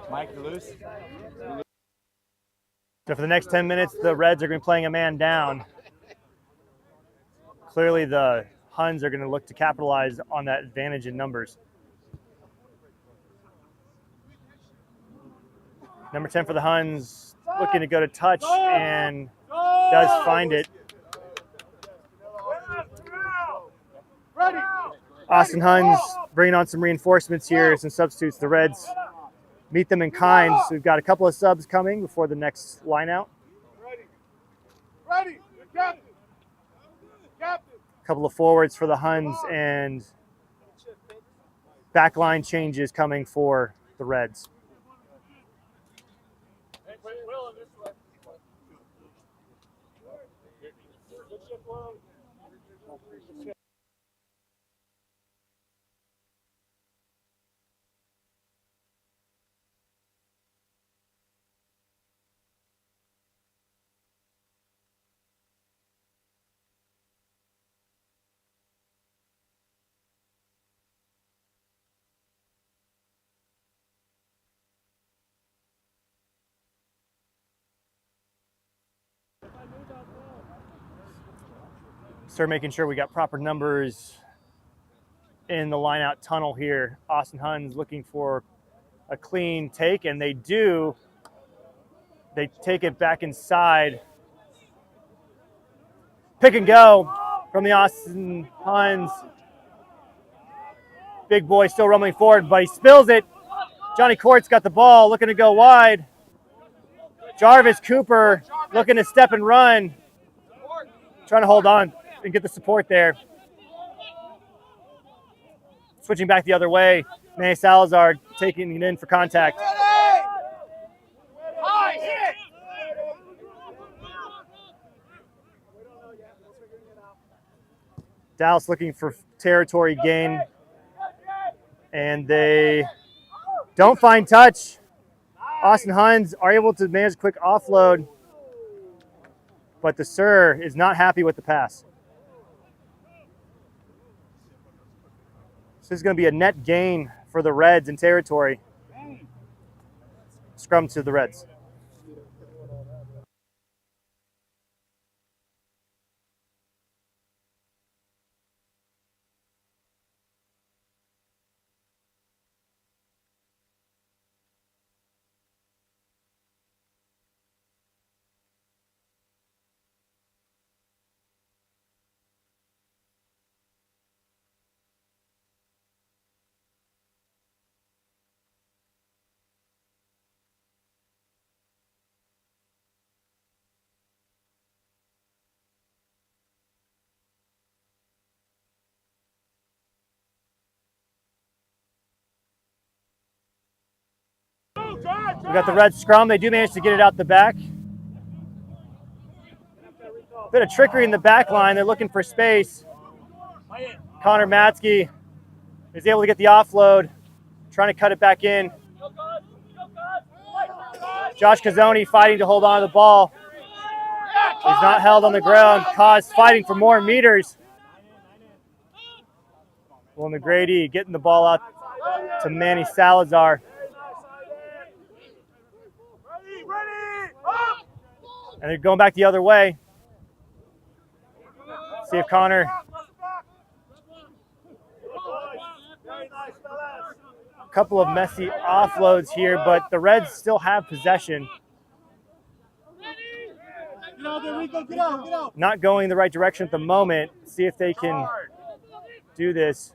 Mike, you loose? So for the next 10 minutes, the Reds are going to be playing a man down. Clearly, the Huns are going to look to capitalize on that advantage in numbers. Number 10 for the Huns, looking to go to touch and does find it. Ready! Austin Huns bringing on some reinforcements here, some substitutes. The Reds meet them in kind. So we've got a couple of subs coming before the next line out. Ready! Ready! Captain! Captain! A couple of forwards for the Huns and backline changes coming for the Reds. Will, this way. Good ship, Will. Start making sure we got proper numbers in the line out tunnel here. Austin Huns looking for a clean take, and they do. They take it back inside. Pick and go from the Austin Huns. Big boy still rumbling forward, but he spills it. Johnny Court's got the ball, looking to go wide. Jarvis Cooper looking to step and run. Trying to hold on and get the support there. Switching back the other way. Manny Salazar taking it in for contact. Dallas looking for territory gain, and they don't find touch. Austin Huns are able to manage a quick offload, but the Sir is not happy with the pass. So this is going to be a net gain for the Reds in territory. Scrum to the Reds. We got the red scrum. They do manage to get it out the back. Bit of trickery in the back line. They're looking for space. Connor Matzke is able to get the offload, trying to cut it back in. Josh Cazzoni fighting to hold on to the ball. He's not held on the ground. Kaz fighting for more meters. Will McGrady getting the ball out to Manny Salazar. And they're going back the other way. See if Connor. A couple of messy offloads here, but the Reds still have possession. Not going in the right direction at the moment. See if they can do this.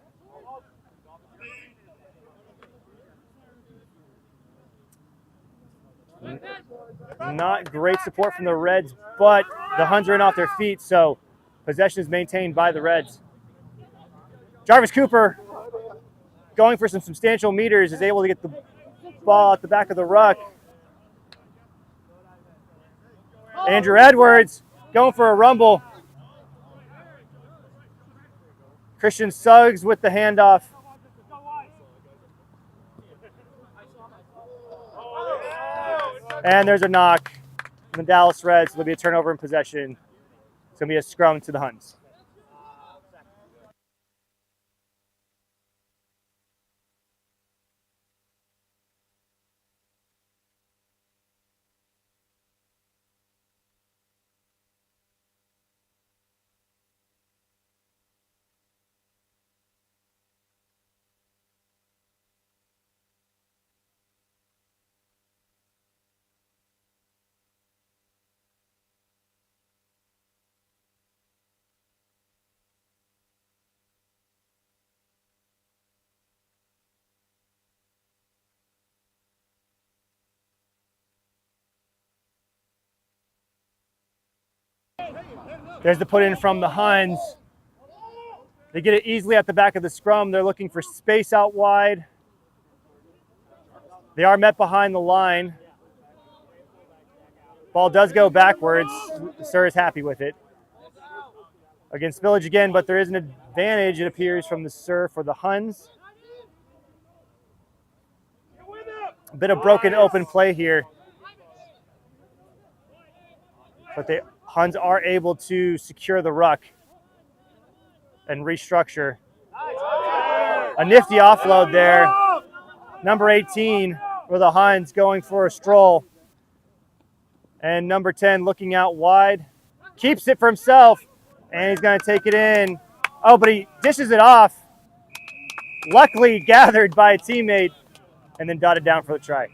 Not great support from the Reds, but the Huns are in off their feet, so possession is maintained by the Reds. Jarvis Cooper, going for some substantial meters, is able to get the ball at the back of the ruck. Andrew Edwards going for a rumble. Christian Suggs with the handoff. And there's a knock from the Dallas Reds. There'll be a turnover in possession. It's going to be a scrum to the Huns. There's the put in from the Huns. They get it easily at the back of the scrum. They're looking for space out wide. They are met behind the line. Ball does go backwards. Sir is happy with it. Again, spillage again, but there is an advantage, it appears, from the Sir for the Huns. A bit of broken open play here. But the Huns are able to secure the ruck and restructure. A nifty offload there. Number 18 for the Huns going for a stroll. And number 10 looking out wide. Keeps it for himself. And he's going to take it in. Oh, but he dishes it off. Luckily gathered by a teammate and then dotted down for the try.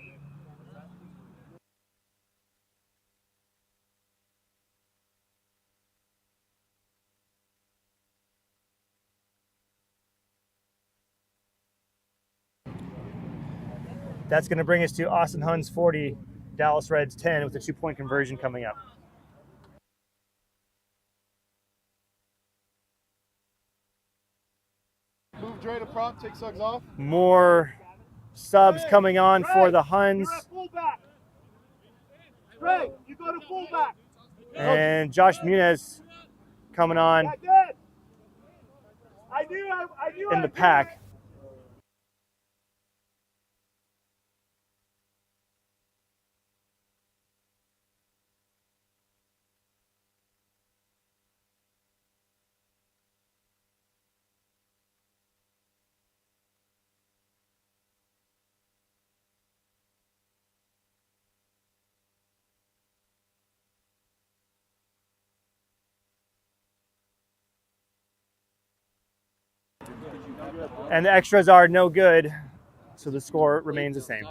That's going to bring us to Austin Huns 40, Dallas Reds 10 with a 2-point conversion coming up. Move Dre to prop, take Suggs off. More subs coming on for the Huns. Dre, you go to fullback. And Josh Muniz coming on in the pack. And the extras are no good, so the score remains the same.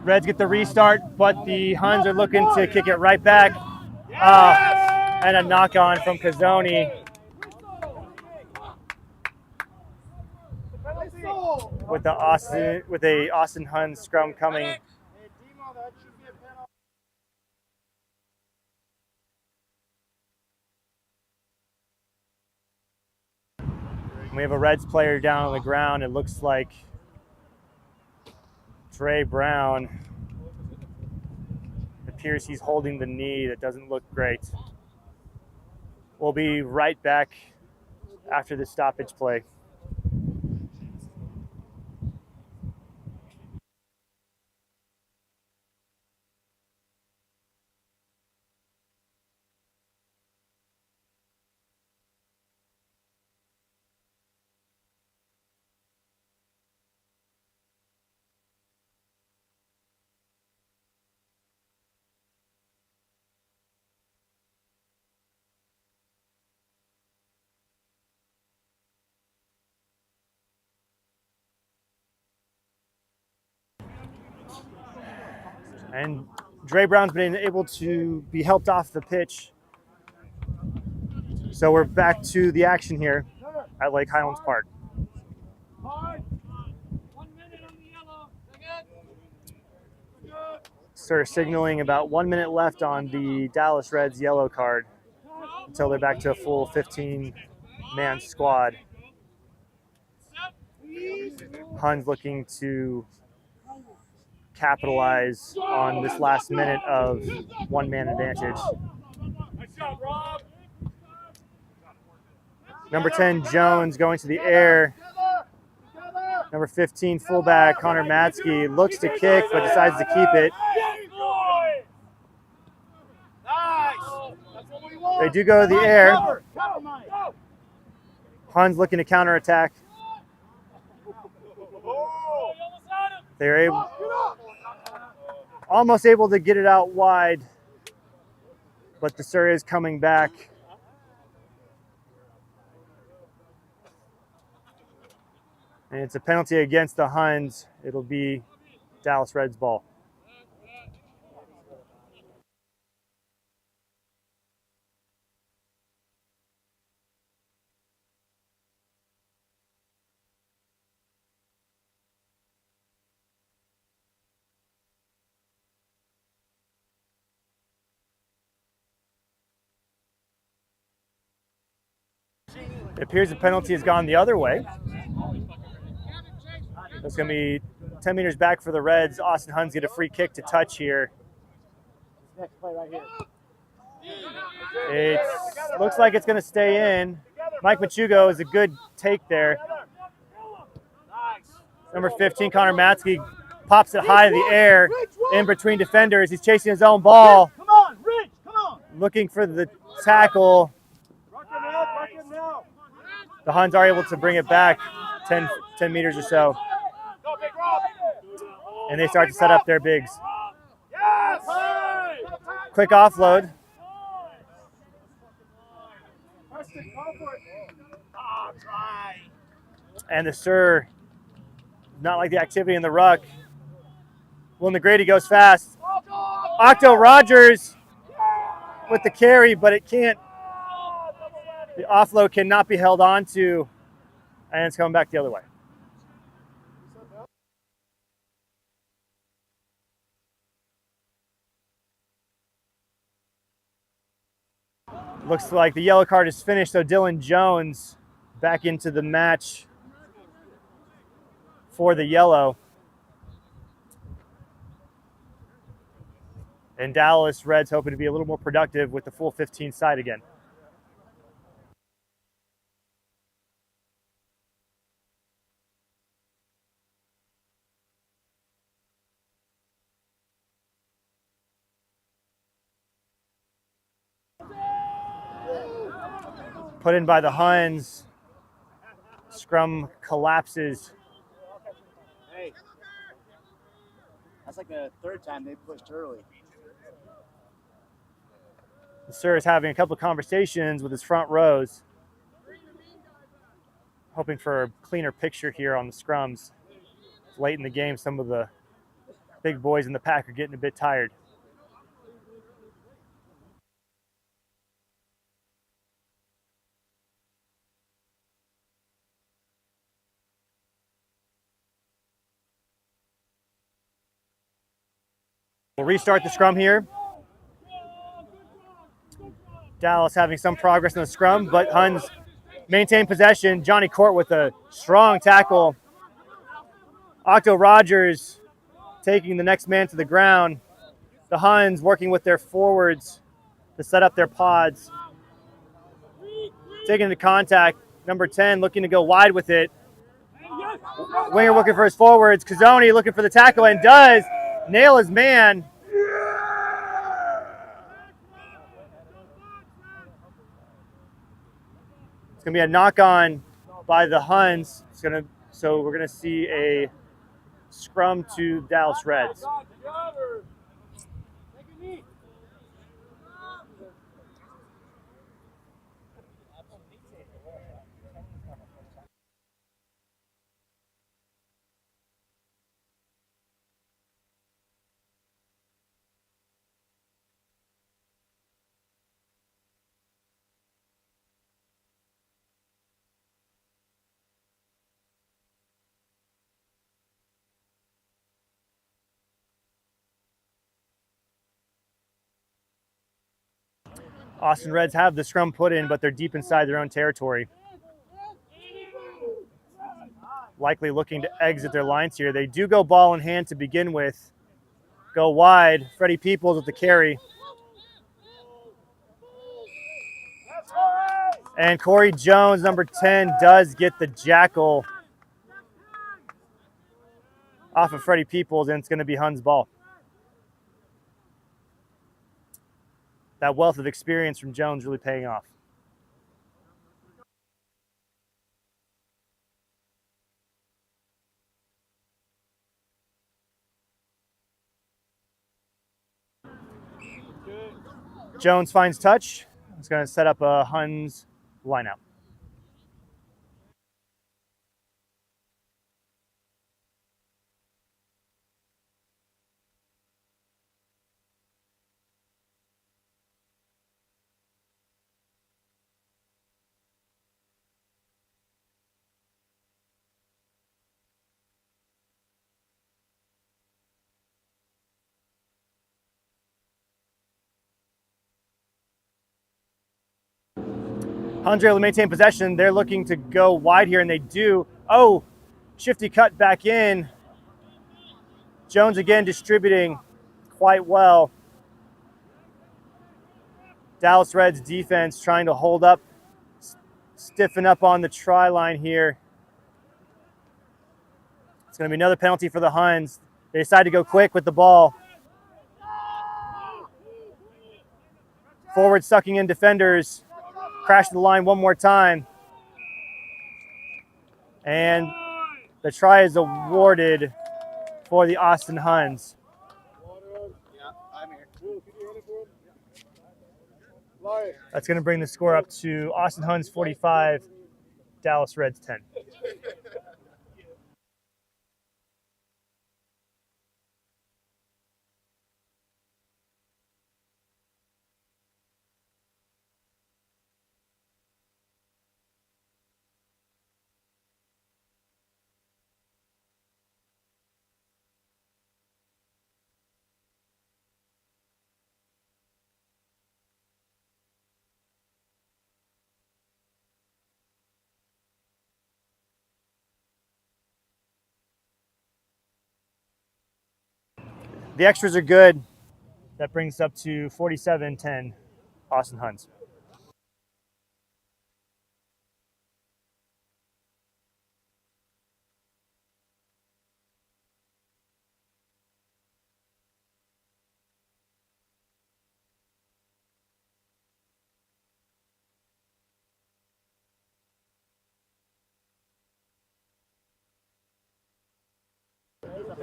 Reds get the restart, but the Huns are looking to kick it right back. And a knock on from Kazoni with a Austin Huns scrum coming. We have a Reds player down on the ground. It looks like Dre Brown. It appears he's holding the knee. That doesn't look great. We'll be right back after the stoppage play. And Dre Brown's been able to be helped off the pitch. So we're back to the action here at Lake Highlands Park. Sir signaling about 1 minute left on the Dallas Reds yellow card until they're back to a full 15-man squad. Huns looking to capitalize on this last minute of one-man advantage. Number 10, Jones, going to the air. Number 15, fullback, Connor Matzke, looks to kick but decides to keep it. They do go to the air. Huns looking to counterattack. They're almost able to get it out wide, but the Sur is coming back. And it's a penalty against the Huns. It'll be Dallas Reds ball. It appears the penalty has gone the other way. It's going to be 10 meters back for the Reds. Austin Huns get a free kick to touch here. Next play right here. It looks like it's going to stay in. Mike Machugo is a good take there. Number 15, Connor Matzke, pops it high in the air in between defenders. He's chasing his own ball. Come on, Rich, come on. Looking for the tackle. The Huns are able to bring it back 10 meters or so. And they start to set up their bigs. Quick offload. And the Sur, not like the activity in the ruck. Will McGrady goes fast. Octo Rogers with the carry, but it can't. The offload cannot be held on to, and it's coming back the other way. Looks like the yellow card is finished, so Dylan Jones back into the match for the yellow. And Dallas Reds hoping to be a little more productive with the full 15 side again. Put in by the Huns. Scrum collapses. Hey, that's like the third time they pushed early. The Sur is having a couple of conversations with his front rows, hoping for a cleaner picture here on the scrums. Late in the game, some of the Big boys in the pack are getting a bit tired. We'll restart the scrum here. Dallas having some progress in the scrum, but Huns maintain possession. Johnny Court with a strong tackle. Octo Rogers taking the next man to the ground. The Huns working with their forwards to set up their pods. Taking into contact. Number 10 looking to go wide with it. Winger looking for his forwards. Kazoni looking for the tackle and does nail his man. It's going to be a knock-on by the Huns. So we're going to see a scrum to Dallas Reds. Austin Reds have the scrum put in, but they're deep inside their own territory. Likely looking to exit their lines here. They do go ball in hand to begin with. Go wide. Freddie Peoples with the carry. And Corey Jones, number 10, does get the jackal off of Freddie Peoples, and it's going to be Huns ball. That wealth of experience from Jones really paying off. Jones finds touch. It's going to set up a Huns lineout. Huns are able to maintain possession. They're looking to go wide here, and they do. Oh, shifty cut back in. Jones again distributing quite well. Dallas Reds defense trying to hold up, stiffen up on the try line here. It's going to be another penalty for the Huns. They decide to go quick with the ball. Forward sucking in defenders. Crash the line one more time. And the try is awarded for the Austin Huns. That's going to bring the score up to Austin Huns 45, Dallas Reds 10. The extras are good. That brings us up to 47-10, Austin Huns.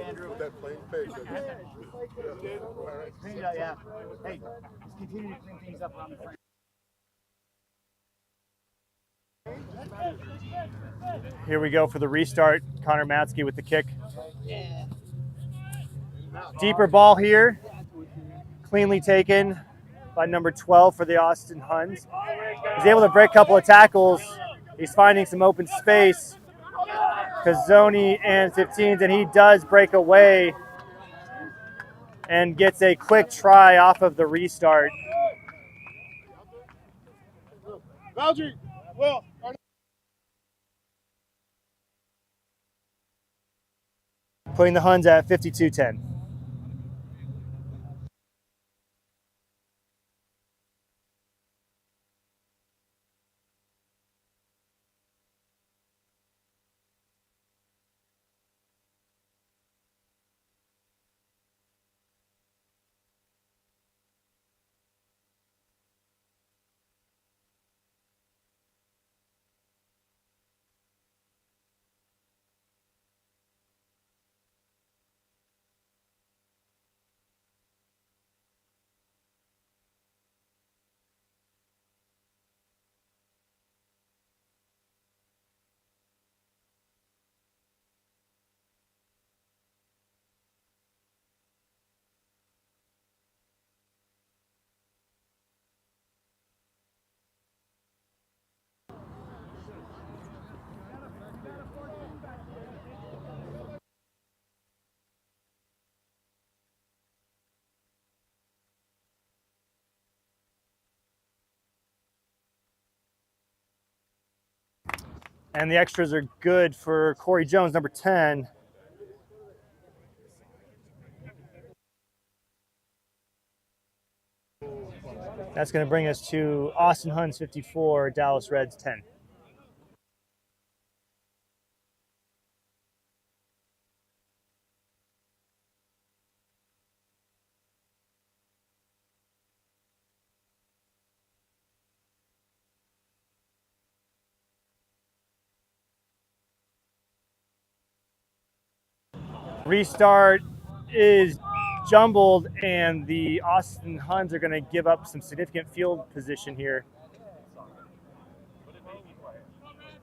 Andrew. That plain face. Yeah. Hey, let's continue to clean things up around the frame. Here we go for the restart. Connor Matzke with the kick. Deeper ball here, cleanly taken by number 12 for the Austin Huns. He's able to break a couple of tackles. He's finding some open space. Cazzoni and 15s, and he does break away and gets a quick try off of the restart. Boundary. Will. Putting the Huns at 52-10. And the extras are good for Corey Jones, number 10. That's going to bring us to Austin Huns 54, Dallas Reds 10. Restart is jumbled, and the Austin Huns are going to give up some significant field position here.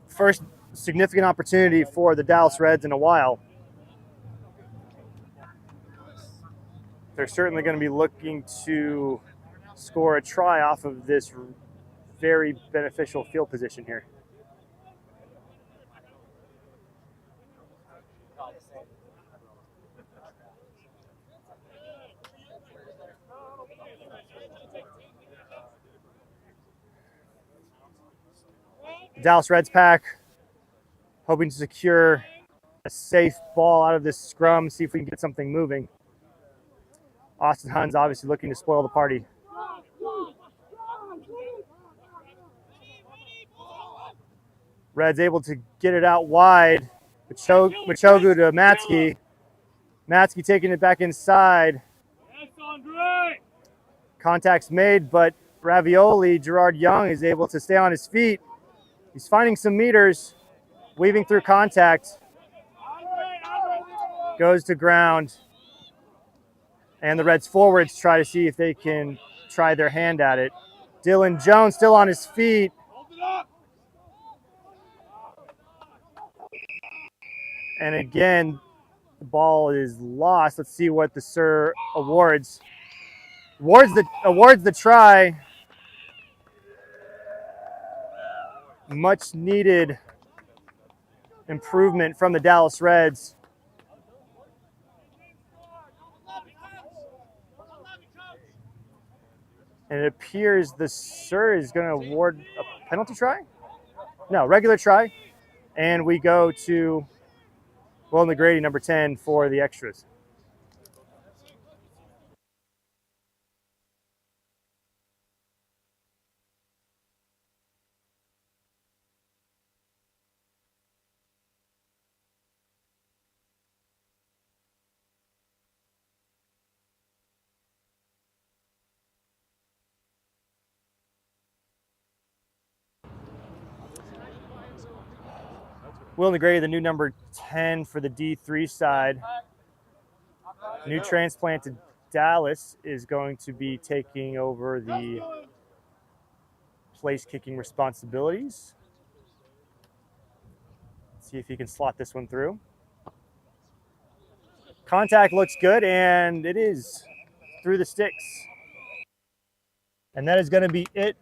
First significant opportunity for the Dallas Reds in a while. They're certainly going to be looking to score a try off of this very beneficial field position here. The Dallas Reds pack hoping to secure a safe ball out of this scrum, see if we can get something moving. Austin Huns obviously looking to spoil the party. Reds able to get it out wide. Machogu to Matsky. Matsky taking it back inside. Contact's made, but Ravioli, Gerard Young, is able to stay on his feet. He's finding some meters, weaving through contact. Goes to ground. And the Reds forwards try to see if they can try their hand at it. Dylan Jones still on his feet. And again, the ball is lost. Let's see what the Sir awards. Awards the try. Much needed improvement from the Dallas Reds. And it appears the Sir is going to award a penalty try? No, regular try. And we go to Will McGrady, number 10, for the extras. Will McGrady, the new number 10 for the D3 side. New transplant to Dallas, is going to be taking over the place kicking responsibilities. See if he can slot this one through. Contact looks good, and it is through the sticks. And that is going to be it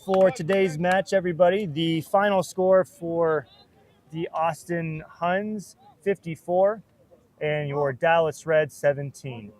for today's match, everybody. The final score for the Austin Huns, 54, and your Dallas Reds, 17.